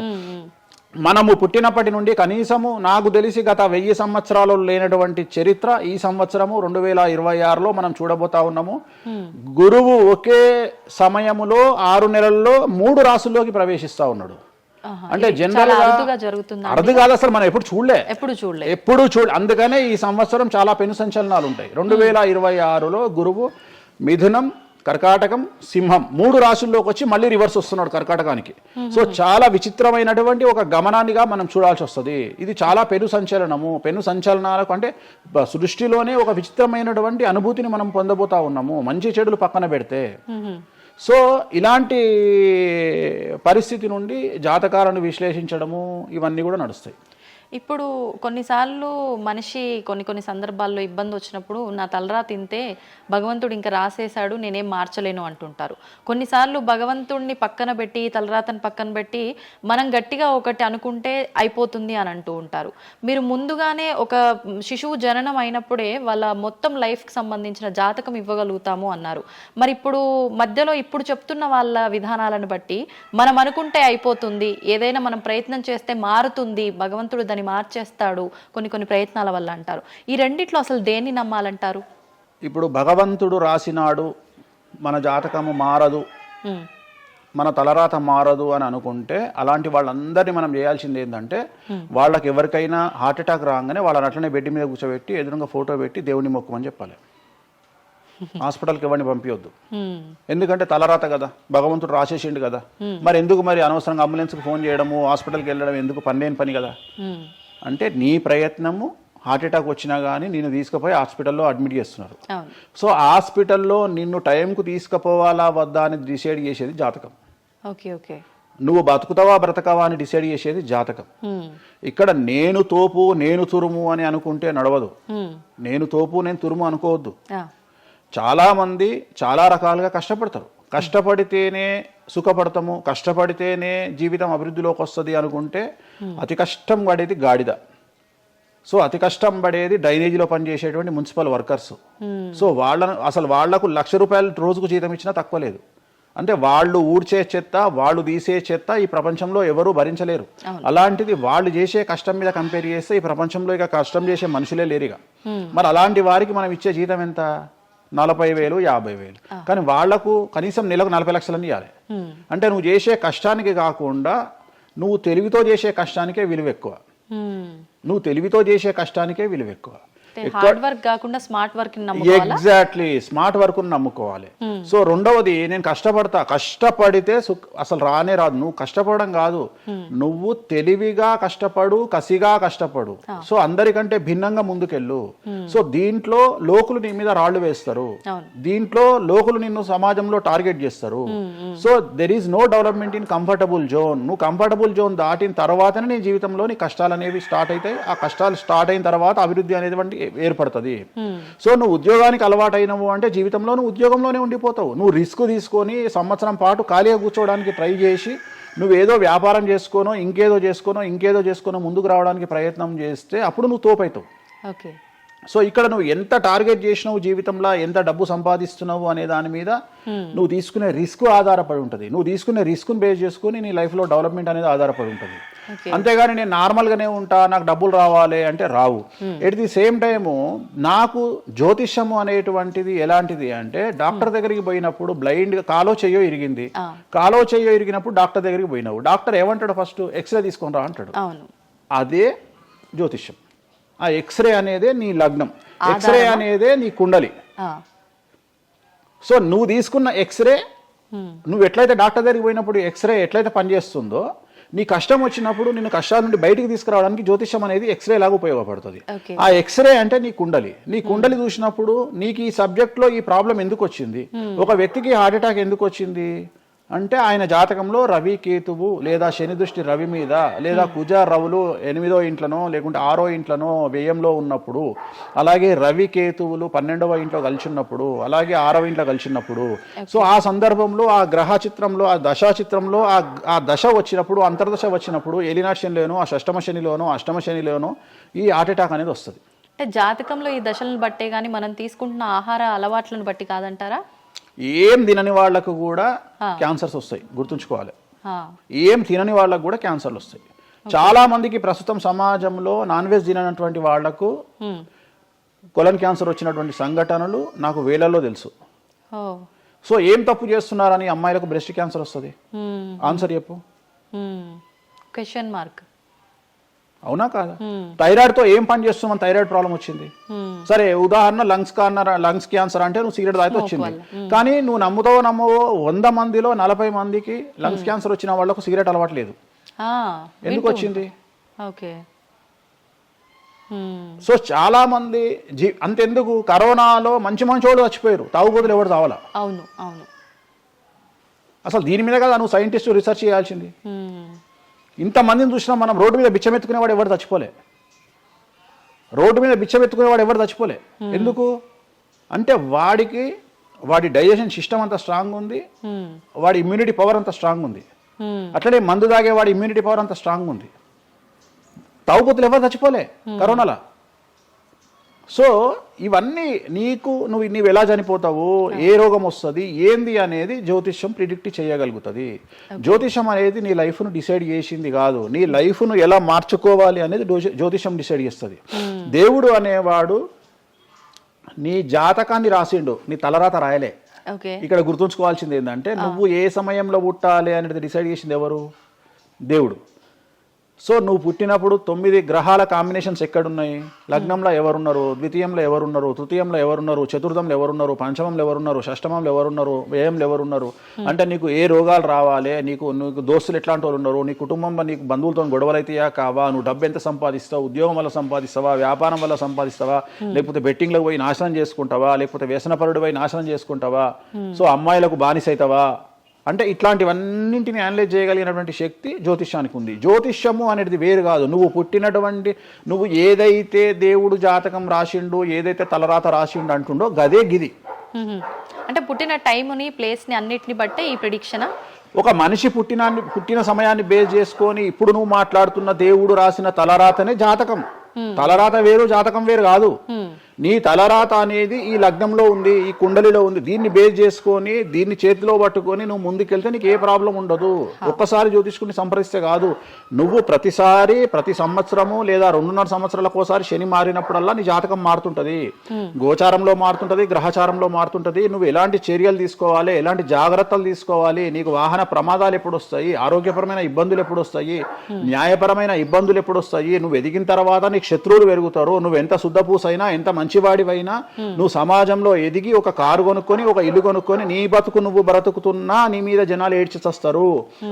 C: మనము పుట్టినప్పటి నుండి కనీసము నాకు తెలిసి గత 1000 సంవత్సరాలు లేనటువంటి చరిత్ర ఈ సంవత్సరము 2026లో మనం చూడబోతా ఉన్నాము. గురువు ఒకే సమయములో 6 నెలల్లో 3 రాసుల్లోకి ప్రవేశిస్తా ఉన్నాడు. అంటే జనరల్ అర్థం కాదు, అసలు మనం ఎప్పుడు చూడలే. అందుకనే ఈ సంవత్సరం చాలా పెను సంచలనాలు ఉంటాయి. 2026లో గురువు మిథునం, కర్కాటకం, సింహం 3 రాశుల్లోకి వచ్చి మళ్ళీ రివర్స్ వస్తున్నాడు కర్కాటకానికి. సో చాలా విచిత్రమైనటువంటి ఒక గమనాన్నిగా మనం చూడాల్సి వస్తుంది. ఇది చాలా పెను సంచలనాలకు అంటే సృష్టిలోనే ఒక విచిత్రమైనటువంటి అనుభూతిని మనం పొందబోతా ఉన్నాము, మంచి చెడులు పక్కన పెడితే. సో ఇలాంటి పరిస్థితి నుండి జాతకాలను విశ్లేషించడము ఇవన్నీ కూడా నడుస్తాయి.
B: ఇప్పుడు కొన్నిసార్లు మనిషి కొన్ని సందర్భాల్లో ఇబ్బంది వచ్చినప్పుడు నా తలరా తింటే భగవంతుడు ఇంకా రాసేశాడు, నేనేం మార్చలేను అంటుంటారు. కొన్నిసార్లు భగవంతుడిని పక్కన పెట్టి, తలరాతను పక్కన పెట్టి మనం గట్టిగా ఒకటి అనుకుంటే అయిపోతుంది అని అంటూ ఉంటారు. మీరు ముందుగానే ఒక శిశువు జననం అయినప్పుడే వాళ్ళ మొత్తం లైఫ్కి సంబంధించిన జాతకం ఇవ్వగలుగుతాము అన్నారు. మరి మధ్యలో ఇప్పుడు చెప్తున్న వాళ్ళ విధానాలను బట్టి మనం అనుకుంటే అయిపోతుంది, ఏదైనా మనం ప్రయత్నం చేస్తే మారుతుంది, భగవంతుడు దాన్ని మార్చేస్తాడు కొన్ని ప్రయత్నాల వల్ల అంటారు. ఈ రెండిట్లో అసలు దేన్ని నమ్మాలంటారు?
C: ఇప్పుడు భగవంతుడు రాసినాడు, మన జాతకము మారదు, మన తలరాత మారదు అని అనుకుంటే అలాంటి వాళ్ళందరినీ మనం చేయాల్సింది ఏంటంటే వాళ్ళకి ఎవరికైనా హార్ట్ అటాక్ రాగానే వాళ్ళని అట్లనే బెడ్ మీద కూర్చోబెట్టి ఎదురుగా ఫోటో పెట్టి దేవుని మొక్కమని చెప్పాలి. హాస్పిటల్కి ఎవరిని పంపించొద్దు. ఎందుకంటే తలరాత కదా, భగవంతుడు రాసేసిండు కదా. మరి ఎందుకు అనవసరంగా అంబులెన్స్కి ఫోన్ చేయడము, హాస్పిటల్కి వెళ్ళడం ఎందుకు, పనిలేని పని కదా. అంటే నీ ప్రయత్నము హార్ట్ అటాక్ వచ్చినా కానీ నిన్ను తీసుకుపోయి హాస్పిటల్లో అడ్మిట్ చేస్తున్నారు. సో హాస్పిటల్లో నిన్ను టైంకు తీసుకుపోవాలా వద్దా అని డిసైడ్ చేసేది జాతకం. నువ్వు బతుకుతావా బ్రతకవా అని డిసైడ్ చేసేది జాతకం. ఇక్కడ నేను తోపు నేను తురుము అని అనుకుంటే నడవదు. నేను తోపు నేను తురుము అనుకోవద్దు. చాలా మంది చాలా రకాలుగా కష్టపడతారు. కష్టపడితేనే సుఖపడతాము, కష్టపడితేనే జీవితం అభివృద్ధిలోకి వస్తుంది అనుకుంటే అతి కష్టం పడేది గాడిద. సో అతి కష్టం పడేది డ్రైనేజీలో పనిచేసేటువంటి మున్సిపల్ వర్కర్స్. సో వాళ్లకు ₹1,00,000 రోజుకు జీతం ఇచ్చినా తక్కువ లేదు. అంటే వాళ్ళు ఊడ్చే చెత్త, వాళ్ళు తీసే చెత్త ఈ ప్రపంచంలో ఎవరూ భరించలేరు. అలాంటిది వాళ్ళు చేసే కష్టం మీద కంపేర్ చేస్తే ఈ ప్రపంచంలో ఇక కష్టం చేసే మనుషులే లేరుగా. మరి అలాంటి వారికి మనం ఇచ్చే జీతం ఎంత? 40,000, 50,000. కానీ వాళ్లకు కనీసం నెలకు 40 లక్షలని ఇవ్వాలి. అంటే నువ్వు చేసే కష్టానికి కాకుండా నువ్వు తెలివితో చేసే కష్టానికే విలువ ఎక్కువ.
B: కాకుండా smart work
C: exactly smart work నమ్ముకోవాలి. సో రెండవది నేను కష్టపడితే అసలు రానే రాదు. నువ్వు కష్టపడడం కాదు, నువ్వు తెలివిగా కష్టపడు, కసిగా కష్టపడు. సో అందరికంటే భిన్నంగా ముందుకెళ్ళు. సో దీంట్లో లోకులు నీ మీద రాళ్లు వేస్తారు, దీంట్లో లోకులు నిన్ను సమాజంలో టార్గెట్ చేస్తారు. So there is no development in comfortable zone. నువ్వు కంఫర్టబుల్ జోన్ దాటిన తర్వాతనే నీ జీవితంలో నీ కష్టాలు అనేవి స్టార్ట్ అవుతాయి. ఆ కష్టాలు స్టార్ట్ అయిన తర్వాత అభివృద్ధి అనేది ఏర్పడుతుంది. సో నువ్వు ఉద్యోగానికి అలవాటైనవు అంటే జీవితంలో నువ్వు ఉద్యోగంలోనే ఉండిపోతావు. నువ్వు రిస్క్ తీసుకొని సంవత్సరం పాటు ఖాళీగా కూర్చోవడానికి ట్రై చేసి నువ్వేదో వ్యాపారం చేసుకోనో ఇంకేదో చేసుకోనో ముందుకు రావడానికి ప్రయత్నం చేస్తే అప్పుడు నువ్వు తోపవుతావు.
B: ఓకే.
C: సో ఇక్కడ నువ్వు ఎంత టార్గెట్ చేసినావు జీవితంలో, ఎంత డబ్బు సంపాదిస్తున్నావు అనే దాని మీద నువ్వు తీసుకునే రిస్క్ ఆధారపడి ఉంటుంది. నువ్వు తీసుకునే రిస్క్ను బేస్ చేసుకుని నీ లైఫ్లో డెవలప్మెంట్ అనేది ఆధారపడి ఉంటుంది. అంతేగాని నేను నార్మల్గానే ఉంటా, నాకు డబ్బులు రావాలి అంటే రావు. ఎట్ ది సేమ్ టైము నాకు జ్యోతిష్యము అనేటువంటిది ఎలాంటిది అంటే, డాక్టర్ దగ్గరికి పోయినప్పుడు బ్లైండ్గా కాలో చెయ్యో ఇరిగినప్పుడు డాక్టర్ దగ్గరికి పోయినావు, డాక్టర్ ఏమంటాడు, ఫస్ట్ ఎక్స్రే తీసుకొని రా అంటాడు. అదే జ్యోతిష్యం. ఆ ఎక్స్రే అనేదే నీ లగ్నం, ఎక్స్రే అనేదే నీ కుండలి. సో నువ్వు తీసుకున్న ఎక్స్రే, నువ్వు ఎట్లయితే డాక్టర్ దగ్గరికి పోయినప్పుడు ఎక్స్రే ఎట్లయితే పనిచేస్తుందో, నీ కష్టం వచ్చినప్పుడు నిన్ను కష్టాల నుండి బయటికి తీసుకురావడానికి జ్యోతిష్యం అనేది ఎక్స్రే లాగా ఉపయోగపడుతుంది. ఆ ఎక్స్రే అంటే నీ కుండలి చూసినప్పుడు నీకు ఈ సబ్జెక్ట్లో ఈ ప్రాబ్లం ఎందుకు వచ్చింది, ఒక వ్యక్తికి హార్ట్ అటాక్ ఎందుకు వచ్చింది అంటే ఆయన జాతకంలో రవి కేతువు లేదా శని దృష్టి రవి మీద, లేదా కుజ రవులు 8వ ఇంట్లోనో లేకుంటే 6వ ఇంట్లోనో వ్యయంలో ఉన్నప్పుడు, అలాగే రవి కేతువులు 12వ ఇంట్లో కలిసినప్పుడు, అలాగే 6వ ఇంట్లో కలిసినప్పుడు, సో ఆ సందర్భంలో ఆ గ్రహ చిత్రంలో, ఆ దశా చిత్రంలో ఆ దశ వచ్చినప్పుడు, అంతర్దశ వచ్చినప్పుడు, ఏలినాటి శనిలోనో, ఆ షష్టమ శనిలోనో, అష్టమ శనిలోనో ఈ హార్ట్ అటాక్ అనేది వస్తుంది.
B: అంటే జాతకంలో ఈ దశలను బట్టే కానీ మనం తీసుకుంటున్న ఆహార అలవాట్లను బట్టి కాదంటారా?
C: ఏం తినని వాళ్లకు కూడా క్యాన్సర్స్ వస్తాయి, గుర్తుంచుకోవాలి. ఏం తినని వాళ్ళకు కూడా క్యాన్సర్లు వస్తాయి. చాలా మందికి ప్రస్తుతం సమాజంలో నాన్ వెజ్ తిననటువంటి వాళ్లకు కొలన్ క్యాన్సర్ వచ్చినటువంటి సంఘటనలు నాకు వేలల్లో తెలుసు. సో ఏం తప్పు చేస్తున్నారని అమ్మాయిలకు బ్రెస్ట్ క్యాన్సర్ వస్తుంది? ఆన్సర్ చెప్పు.
B: Question mark.
C: అవునా కాదా? థైరాయిడ్తో ఏం పని చేస్తున్నాం, థైరాయిడ్ ప్రాబ్లం వచ్చింది. సరే ఉదాహరణ లంగ్స్ క్యాన్సర్ అంటే నువ్వు సిగరెట్ తాగితే వచ్చింది. కానీ నువ్వు నమ్మవో 100 మందిలో 40 మందికి లంగ్స్ క్యాన్సర్ వచ్చిన వాళ్ళకు సిగరెట్ అలవాట్లేదు. ఎందుకు వచ్చింది? సో చాలా మంది అంతెందుకు, కరోనాలో మంచి వాళ్ళు చచ్చిపోయారు, తాగుబోతులు ఎవరు తావాలా?
B: అవును అవును.
C: అసలు దీని మీద కదా నువ్వు సైంటిస్ట్ రీసెర్చ్ చేయాల్సింది. ఇంతమందిని చూసినా మనం రోడ్డు మీద బిచ్చమెత్తుకునేవాడు ఎవరు చచ్చిపోలే. ఎందుకు అంటే వాడి డైజెషన్ సిస్టమ్ అంత స్ట్రాంగ్ ఉంది, వాడి ఇమ్యూనిటీ పవర్ అంత స్ట్రాంగ్ ఉంది. అట్లనే మందు తాగే వాడి ఇమ్యూనిటీ పవర్ అంత స్ట్రాంగ్ ఉంది. తాగుబోతులు ఎవరు చచ్చిపోలే కరోనాలో. సో ఇవన్నీ నువ్వు ఎలా చనిపోతావు, ఏ రోగం వస్తుంది, ఏంది అనేది జ్యోతిష్యం ప్రిడిక్ట్ చేయగలుగుతుంది. జ్యోతిష్యం అనేది నీ లైఫ్ను డిసైడ్ చేసింది కాదు, నీ లైఫ్ను ఎలా మార్చుకోవాలి అనేది జ్యోతిష్యం డిసైడ్ చేస్తుంది. దేవుడు అనేవాడు నీ జాతకాన్ని రాసిండు, నీ తలరాత రాయలే. ఇక్కడ గుర్తుంచుకోవాల్సింది ఏంటంటే, నువ్వు ఏ సమయంలో పుట్టాలి అనేది డిసైడ్ చేసింది ఎవరు? దేవుడు. సో నువ్వు పుట్టినప్పుడు 9 గ్రహాల కాంబినేషన్స్ ఎక్కడున్నాయి? లగ్నంలో ఎవరున్నారు, ద్వితీయంలో ఎవరున్నారు, తృతీయంలో ఎవరున్నారు, చతుర్థంలో ఎవరున్నారు, పంచమంలో ఎవరున్నారు, షష్టమంలో ఎవరున్నారు, వ్యయంలో ఎవరున్నారు. అంటే నీకు ఏ రోగాలు రావాలి, నీకు దోస్తులు ఎట్లాంటి వాళ్ళు ఉన్నారు, నీ కుటుంబంలో నీకు బంధువులతో గొడవలు అయితేయా కావా, నువ్వు డబ్బు ఎంత సంపాదిస్తావు, ఉద్యోగం వల్ల సంపాదిస్తావా, వ్యాపారం వల్ల సంపాదిస్తావా, లేకపోతే బెట్టింగ్లో పోయి నాశనం చేసుకుంటావా, లేకపోతే వ్యసనపరుడు పోయి నాశనం చేసుకుంటావా, సో అమ్మాయిలకు బానిస అవుతావా, అంటే ఇట్లాంటివన్నింటిని అనలైజ్ చేయగలిగినటువంటి శక్తి జ్యోతిష్యానికి ఉంది. జ్యోతిష్యము అనేది వేరు కాదు. నువ్వు ఏదైతే దేవుడు జాతకం రాసిండు, ఏదైతే తలరాత రాసిండు అంటుండో గదే గిది.
B: అంటే పుట్టిన టైంని, ప్లేస్ని అన్నిటిని బట్టే ఈ ప్రిడిక్షన్.
C: ఒక మనిషి పుట్టిన సమయాన్ని బేస్ చేసుకొని ఇప్పుడు నువ్వు మాట్లాడుతున్న దేవుడు రాసిన తలరాతనే జాతకం. తలరాత వేరు, జాతకం వేరు కాదు. నీ తలరాత అనేది ఈ లగ్నంలో ఉంది, ఈ కుండలిలో ఉంది. దీన్ని బేస్ చేసుకొని, దీన్ని చేతిలో పట్టుకొని నువ్వు ముందుకెళ్తే నీకు ఏ ప్రాబ్లం ఉండదు. ఒక్కసారి జ్యోతిష్కుని సంప్రదిస్తే కాదు, నువ్వు ప్రతి సంవత్సరము లేదా 2.5 సంవత్సరాలకు ఒకసారి శని మారినప్పుడల్లా నీ జాతకం మారుతుంటది. గోచారంలో మారుతుంటది, గ్రహచారంలో మారుతుంటది. నువ్వు ఎలాంటి చర్యలు తీసుకోవాలి, ఎలాంటి జాగ్రత్తలు తీసుకోవాలి, నీకు వాహన ప్రమాదాలు ఎప్పుడు వస్తాయి, ఆరోగ్యపరమైన ఇబ్బందులు ఎప్పుడు వస్తాయి, న్యాయపరమైన ఇబ్బందులు ఎప్పుడు వస్తాయి, నువ్వు ఎదిగిన తర్వాత నీకు శత్రువులు పెరుగుతారు, నువ్వు ఎంత శుద్ధపూసైనా, ఎంత మంచివాడివైనా, నువ్వు సమాజంలో ఎదిగి ఒక కారు కొనుక్కొని, ఒక ఇల్లు కొనుక్కొని, నీ బతుకు నువ్వు బ్రతుకుతున్నా నీ మీద జనాలు ఏడ్చి చస్తారు.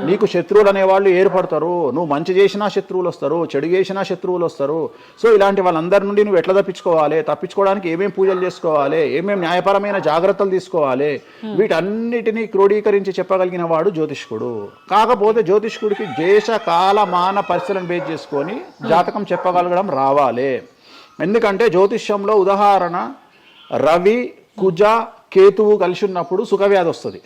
C: నీకు శత్రువులు అనేవాళ్ళు ఏర్పడతారు. నువ్వు మంచి చేసినా శత్రువులు వస్తారు, చెడు చేసినా శత్రువులు వస్తారు. సో ఇలాంటి వాళ్ళందరి నుండి నువ్వు ఎట్లా తప్పించుకోవడానికి ఏమేం పూజలు చేసుకోవాలి, ఏమేం న్యాయపరమైన జాగ్రత్తలు తీసుకోవాలి, వీటన్నిటినీ క్రోడీకరించి చెప్పగలిగిన వాడు జ్యోతిష్కుడు. కాకపోతే జ్యోతిష్కుడికి దేశ కాల మాన పరిస్థితులను బేస్ చేసుకొని జాతకం చెప్పగలగడం రావాలి. ఎందుకంటే జ్యోతిష్యంలో ఉదాహరణ రవి కుజ కేతువు కలిసి ఉన్నప్పుడు సుఖవ్యాధి వస్తుంది.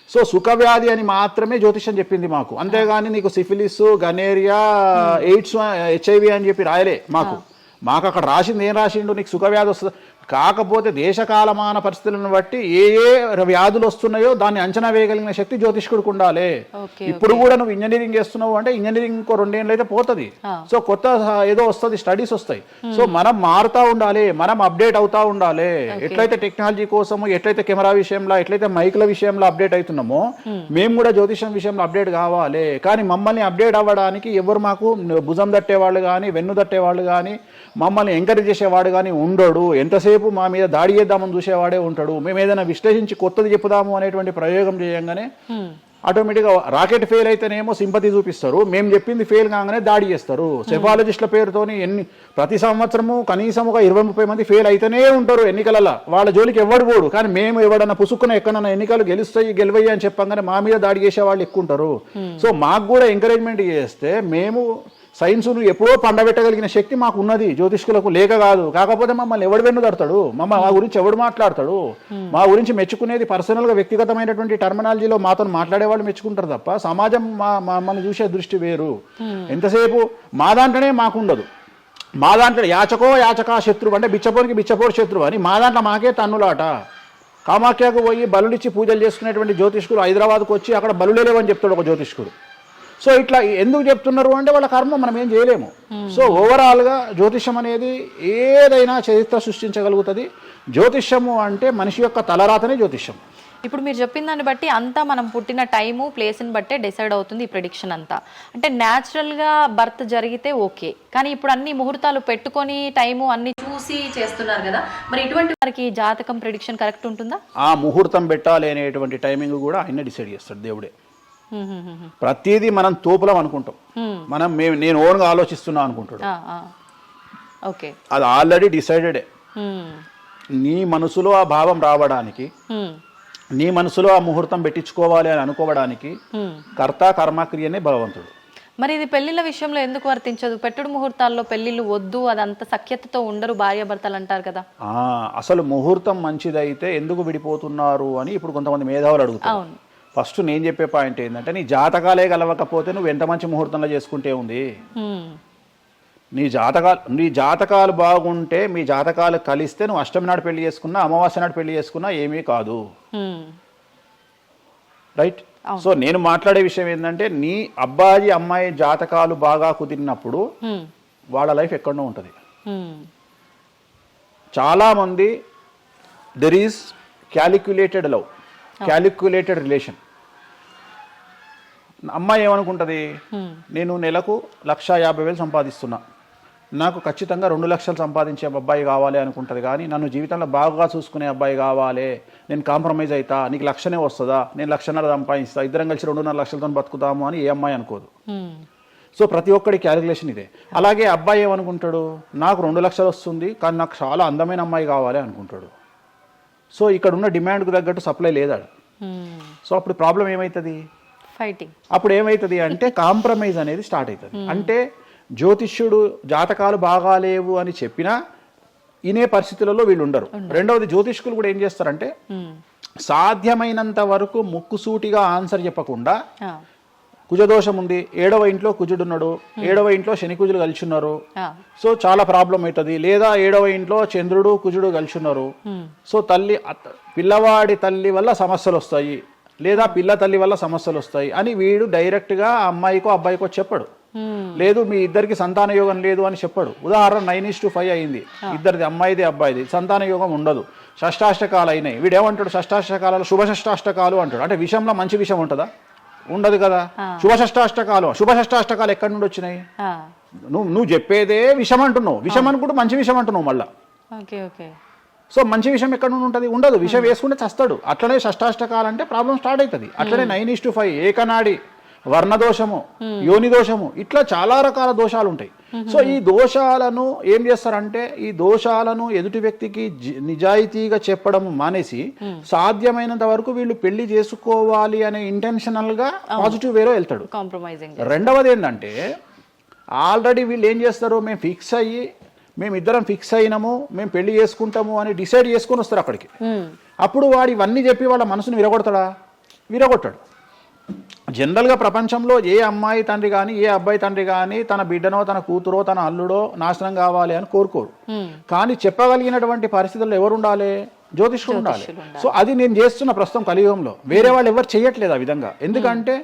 C: సో సుఖవ్యాధి అని మాత్రమే జ్యోతిష్యం చెప్పింది మాకు, అంతేగాని నీకు సిఫిలిస్ గనేరియా ఎయిడ్స్ HIV అని చెప్పి రాయలే మాకు అక్కడ రాసింది ఏం రాసిండు, నీకు సుఖవ్యాధి వస్తుంది. కాకపోతే దేశకాలమాన పరిస్థితులను బట్టి ఏ వ్యాధులు వస్తున్నాయో దాన్ని అంచనా వేయగలిగిన శక్తి జ్యోతిష్కుడికి ఉండాలి. ఇప్పుడు కూడా నువ్వు ఇంజనీరింగ్ చేస్తున్నావు అంటే ఇంజనీరింగ్ ఇంకో 2 ఏళ్ళు అయితే పోతుంది. సో కొత్త ఏదో వస్తుంది, స్టడీస్ వస్తాయి. సో మనం మారుతా ఉండాలి, మనం అప్డేట్ అవుతా ఉండాలి. ఎట్లయితే టెక్నాలజీ కోసము, ఎట్లయితే కెమెరా విషయంలో, ఎట్లయితే మైక్ల విషయంలో అప్డేట్ అవుతున్నామో మేము కూడా జ్యోతిషం విషయంలో అప్డేట్ కావాలి. కానీ మమ్మల్ని అప్డేట్ అవ్వడానికి ఎవరు మాకు భుజం తట్టేవాళ్ళు కానీ, వెన్ను తట్టేవాళ్ళు కానీ, మమ్మల్ని ఎంకరేజ్ చేసేవాడు కానీ ఉండడు. ఎంతసేపు మా మీద దాడి చేద్దామని చూసేవాడే ఉంటాడు. మేము ఏదైనా విశ్లేషించి కొత్తది చెప్పుదాము అనేటువంటి ప్రయోగం చేయంగానే ఆటోమేటిక్గా రాకెట్ ఫెయిల్ అయితేనేమో సింపతి చూపిస్తారు, మేము చెప్పింది ఫెయిల్ కాగానే దాడి చేస్తారు. సెఫాలజిస్టుల పేరుతోని ప్రతి సంవత్సరము కనీసం ఒక 20-30 మంది ఫెయిల్ అయితేనే ఉంటారు ఎన్నికలలో. వాళ్ళ జోలికి ఎవడు పోడు. కానీ మేము ఎవడన్నా పుసుక్కున ఎక్కడన్నా ఎన్నికలు గెలువయ్యి అని చెప్పగానే మా మీద దాడి చేసే వాళ్ళు ఎక్కువ ఉంటారు. సో మాకు కూడా ఎంకరేజ్మెంట్ చేస్తే మేము సైన్స్ను ఎప్పుడో పండబెట్టగలిగిన శక్తి మాకు ఉన్నది, జ్యోతిష్కులకు లేక కాదు. కాకపోతే మమ్మల్ని ఎవడు వెన్నుదడతాడు, మా గురించి ఎవడు మాట్లాడతాడు, మా గురించి మెచ్చుకునేది పర్సనల్గా వ్యక్తిగతమైనటువంటి టర్మినాలజీలో మాతో మాట్లాడే వాళ్ళు మెచ్చుకుంటారు తప్ప సమాజం మమ్మల్ని చూసే దృష్టి వేరు. ఎంతసేపు మా దాంట్లోనే మాకు ఉండదు. మా దాంట్లో యాచకా శత్రువు అంటే బిచ్చపోనికి బిచ్చపోడు శత్రువు అని మా దాంట్లో మాకే తన్నులాట. కామాఖ్యకు పోయి బలుడిచ్చి పూజలు చేసుకునేటువంటి జ్యోతిష్కుడు హైదరాబాద్కు వచ్చి అక్కడ బలులే లేవని చెప్తాడు ఒక జ్యోతిష్కుడు. సో ఇట్లా ఎందుకు చెప్తున్నారు అంటే వాళ్ళ కర్మ మనం ఏం చేయలేము. సో ఓవరాల్గా జ్యోతిష్యం అనేది ఏదైనా చరిత్ర సృష్టించగలుగుతుంది. జ్యోతిష్యము అంటే మనిషి యొక్క తలరాతనే జ్యోతిష్యం.
B: ఇప్పుడు మీరు చెప్పిన దాన్ని బట్టి అంతా మనం పుట్టిన టైము ప్లేస్ని బట్టే డిసైడ్ అవుతుంది ఈ ప్రెడిక్షన్ అంతా. అంటే న్యాచురల్గా బర్త్ జరిగితే ఓకే, కానీ ఇప్పుడు అన్ని ముహూర్తాలు పెట్టుకొని టైము అన్ని చూసి చేస్తున్నారు కదా, మరి ఇటువంటి వారికి జాతకం ప్రెడిక్షన్ కరెక్ట్ ఉంటుందా?
C: ఆ ముహూర్తం పెట్టాలి అనేటువంటి టైమింగ్ కూడా ఆయన డిసైడ్ చేస్తాడు, దేవుడే. ప్రతిదీ మనం తోపులం అనుకుంటాం, నేను ఓన్గా ఆలోచిస్తున్నా అనుకుంటాడు.
B: ఓకే,
C: అది ఆల్రెడీ డిసైడెడే. నీ మనసులో ఆ భావం రావడానికి, నీ మనసులో ఆ ముహూర్తం పెట్టించుకోవాలి అని అనుకోవడానికి కర్త కర్మక్రియనే భగవంతుడు.
B: మరి ఇది పెళ్లిళ్ళ విషయంలో ఎందుకు వర్తించదు? పెట్టుడు ముహూర్తాల్లో పెళ్లిళ్ళు వద్దు, అదంత సఖ్యతతో ఉండరు భార్యాభర్తలు అంటారు కదా.
C: అసలు ముహూర్తం మంచిదైతే ఎందుకు విడిపోతున్నారు అని ఇప్పుడు కొంతమంది మేధావులు అడుగుతారు. ఫస్ట్ నేను చెప్పే పాయింట్ ఏంటంటే, నీ జాతకాలే కలవకపోతే నువ్వు ఎంత మంచి ముహూర్తంలో చేసుకుంటే ఉంది. నీ జాతకాలు బాగుంటే, మీ జాతకాలు కలిస్తే నువ్వు అష్టమి నాడు పెళ్లి చేసుకున్నా, అమావాస్య నాడు పెళ్లి చేసుకున్నా ఏమీ కాదు. రైట్? సో నేను మాట్లాడే విషయం ఏంటంటే, నీ అబ్బాయి అమ్మాయి జాతకాలు బాగా కుదిరినప్పుడు వాళ్ళ లైఫ్ ఎక్కడో ఉంటుంది. చాలామంది there is calculated love, calculated relation. అమ్మాయి ఏమనుకుంటుంది, నేను నెలకు 1,50,000 సంపాదిస్తున్నా, నాకు ఖచ్చితంగా 2 లక్షలు సంపాదించే అబ్బాయి కావాలి అనుకుంటుంది. కానీ నన్ను జీవితంలో బాగా చూసుకునే అబ్బాయి కావాలి, నేను కాంప్రమైజ్ అవుతా, నీకు 1,00,000 వస్తుందా, నేను 1,50,000 సంపాదిస్తా, ఇద్దరం కలిసి 2.5 లక్షలతో బతుకుతాము అని ఏ అమ్మాయి అనుకోదు. సో ప్రతి ఒక్కడి క్యాలిక్యులేషన్ ఇదే. అలాగే అబ్బాయి ఏమనుకుంటాడు, నాకు 2 లక్షలు వస్తుంది కానీ నాకు చాలా అందమైన అమ్మాయి కావాలి అనుకుంటాడు. సో ఇక్కడ ఉన్న డిమాండ్కు తగ్గట్టు సప్లై లేదా. సో అప్పుడు ప్రాబ్లం ఏమవుతుంది,
B: ఫైటింగ్. అప్పుడు
C: ఏమవుతుంది అంటే కాంప్రమైజ్ అనేది స్టార్ట్ అవుతుంది. అంటే జ్యోతిష్యుడు జాతకాలు బాగాలేవు అని చెప్పినా ఇనే పరిస్థితులలో వీళ్ళు ఉండరు. రెండవది, జ్యోతిష్కులు కూడా ఏం చేస్తారంటే సాధ్యమైనంత వరకు ముక్కుసూటిగా ఆన్సర్ చెప్పకుండా, కుజదోషం ఉంది, 7వ ఇంట్లో కుజుడున్నాడు, 7వ ఇంట్లో శని కుజులు కలిసి ఉన్నారు, సో చాలా ప్రాబ్లం అవుతుంది. లేదా 7వ ఇంట్లో చంద్రుడు కుజుడు కలిసి ఉన్నారు, సో పిల్లవాడి తల్లి వల్ల సమస్యలు వస్తాయి, లేదా పిల్ల తల్లి వల్ల సమస్యలు వస్తాయి అని వీడు డైరెక్ట్గా అమ్మాయికో అబ్బాయికో చెప్పడు. లేదు మీ ఇద్దరికి సంతాన యోగం లేదు అని చెప్పడు. ఉదాహరణ 9:5 అయింది, ఇద్దరిది అమ్మాయిది అబ్బాయిది, సంతాన యోగం ఉండదు, షష్టాష్టకాలు అయినాయి. వీడేమంటాడు, షష్టాష్టకాలలో శుభ షష్టాష్టకాలు అంటాడు. అంటే విషయంలో మంచి విషయం ఉంటుందా? ఉండదు కదా. శుభ షష్టాష్టకాలు ఎక్కడి నుండి వచ్చినాయి? నువ్వు చెప్పేదే విషం అంటున్నావు, విషం అనుకుంటూ మంచి విషయం అంటున్నావు మళ్ళా. సో మంచి విషయం ఎక్కడ నుండి ఉంటుంది? ఉండదు. విషం వేసుకుంటే చస్తాడు. అట్లనే షష్టాష్టకాలు అంటే ప్రాబ్లం స్టార్ట్ అవుతుంది. అట్లనే 9:5 ఏకనాడి, వర్ణదోషము, యోని దోషము, ఇట్లా చాలా రకాల దోషాలు ఉంటాయి. సో ఈ దోషాలను ఏం చేస్తారంటే, ఈ దోషాలను ఎదుటి వ్యక్తికి నిజాయితీగా చెప్పడం మానేసి సాధ్యమైనంత వరకు వీళ్ళు పెళ్లి చేసుకోవాలి అనే ఇంటెన్షనల్ గా పాజిటివ్ వేలో వెళ్తాడు.
B: కాంప్రమైజింగ్.
C: రెండవది ఏంటంటే, ఆల్రెడీ వీళ్ళు ఏం చేస్తారు, మేము ఫిక్స్ అయ్యి మేమిద్దరం ఫిక్స్ అయినాము, మేము పెళ్లి చేసుకుంటాము అని డిసైడ్ చేసుకొని వస్తారు అక్కడికి. అప్పుడు వాడు ఇవన్నీ చెప్పి వాళ్ళ మనసును విరగొడతాడా? విరగొట్టాడు. జనరల్గా ప్రపంచంలో ఏ అమ్మాయి తండ్రి కానీ ఏ అబ్బాయి తండ్రి కానీ తన బిడ్డనో తన కూతురో తన అల్లుడో నాశనం కావాలి అని కోరుకోరు. కానీ చెప్పగలిగినటువంటి పరిస్థితుల్లో ఎవరు ఉండాలి? జ్యోతిష్కుడు ఉండాలి. సో అది నేను చేస్తున్న ప్రస్తుతం కలియుగంలో. వేరే వాళ్ళు ఎవరు చేయట్లేదు ఆ విధంగా. ఎందుకంటే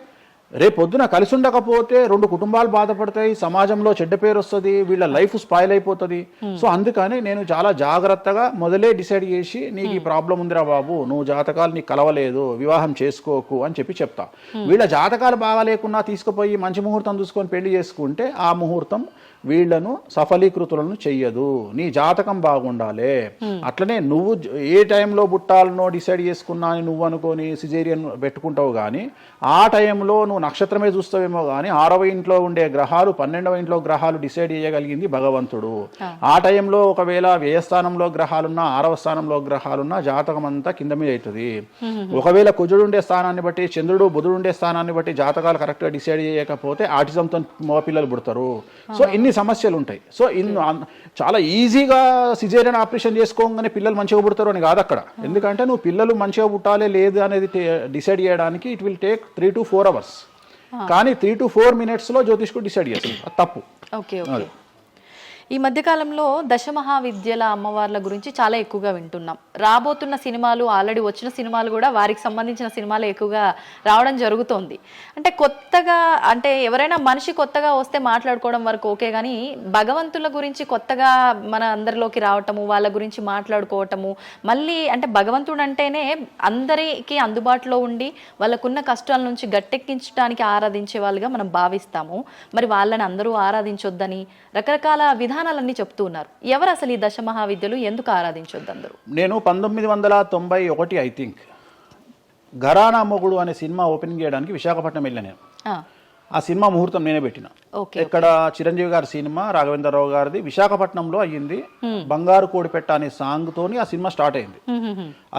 C: రేపొద్దున కలిసి ఉండకపోతే 2 కుటుంబాలు బాధపడతాయి, సమాజంలో చెడ్డ పేరు వస్తుంది, వీళ్ళ లైఫ్ స్పాయిల్ అయిపోతుంది. సో అందుకని నేను చాలా జాగ్రత్తగా మొదలే డిసైడ్ చేసి నీకు ఈ ప్రాబ్లం ఉందిరా బాబు, నువ్వు జాతకాలు నీకు కలవలేదు, వివాహం చేసుకోకు అని చెప్తా. వీళ్ళ జాతకాలు బాగా లేకున్నా తీసుకుపోయి మంచి ముహూర్తం చూసుకొని పెళ్లి చేసుకుంటే ఆ ముహూర్తం వీళ్లను సఫలీకృతులను చెయ్యదు. నీ జాతకం బాగుండాలి. అట్లనే నువ్వు ఏ టైంలో పుట్టాలనో డిసైడ్ చేసుకున్నా అని నువ్వు అనుకొని సిజేరియన్ పెట్టుకుంటావు, కానీ ఆ టైంలో నువ్వు నక్షత్రమే చూస్తావేమో కానీ 6వ ఇంట్లో ఉండే గ్రహాలు 12వ ఇంట్లో గ్రహాలు డిసైడ్ చేయగలిగింది భగవంతుడు. ఆ టైంలో ఒకవేళ వ్యయస్థానంలో గ్రహాలున్నా 6వ స్థానంలో గ్రహాలున్నా జాతకం అంతా కింద మీద అవుతుంది. ఒకవేళ కుజుడు ఉండే స్థానాన్ని బట్టి చంద్రుడు బుధుడు ఉండే స్థానాన్ని బట్టి జాతకాలు కరెక్ట్గా డిసైడ్ చేయకపోతే ఆటిజంతో మగపిల్లలు పుడతారు. సో ఇన్ని సమస్యలు ఉంటాయి. సో చాలా ఈజీగా సిజేరియన్ ఆపరేషన్ చేసుకోగానే పిల్లలు మంచిగా పుడతారు అని కాదు అక్కడ. ఎందుకంటే నువ్వు పిల్లలు మంచిగా పుట్టాలి లేదు అనేది డిసైడ్ చేయడానికి it will take 3 to 4 hours. కానీ 3 to 4 minutes లో జ్యోతిష్కుడు డిసైడ్ చేస్తుంది. అది తప్పు.
B: ఓకే. ఈ మధ్యకాలంలో దశమహావిద్యల అమ్మవార్ల గురించి చాలా ఎక్కువగా వింటున్నాం. రాబోతున్న సినిమాలు, ఆల్రెడీ వచ్చిన సినిమాలు కూడా వారికి సంబంధించిన సినిమాలు ఎక్కువగా రావడం జరుగుతోంది. అంటే కొత్తగా, అంటే ఎవరైనా మనిషి కొత్తగా వస్తే మాట్లాడుకోవడం వరకు ఓకే, కానీ భగవంతుల గురించి కొత్తగా మన అందరిలోకి రావటము, వాళ్ళ గురించి మాట్లాడుకోవటము, మళ్ళీ అంటే భగవంతుడు అంటేనే అందరికీ అందుబాటులో ఉండి వాళ్ళకున్న కష్టాల నుంచి గట్టెక్కించడానికి ఆరాధించే వాళ్ళుగా మనం భావిస్తాము. మరి వాళ్ళని అందరూ ఆరాధించొద్దని రకరకాల విధానాలన్నీ చెప్తూ ఉన్నారు. ఎవరు అసలు ఈ దశమహావిద్యలు, ఎందుకు ఆరాధించొద్దు అందరూ?
C: నేను 1991 ఐ థింక్ ఘరానా మొగుడు అనే సినిమా ఓపెనింగ్ చేయడానికి విశాఖపట్నం వెళ్ళాను నేను. ఆ సినిమా ముహూర్తం నేనే పెట్టిన. ఇక్కడ చిరంజీవి గారి సినిమా, రాఘవేంద్రరావు గారిది విశాఖపట్నంలో అయ్యింది. బంగారు కోడిపెట్ట అనే సాంగ్ తోని ఆ సినిమా స్టార్ట్ అయింది.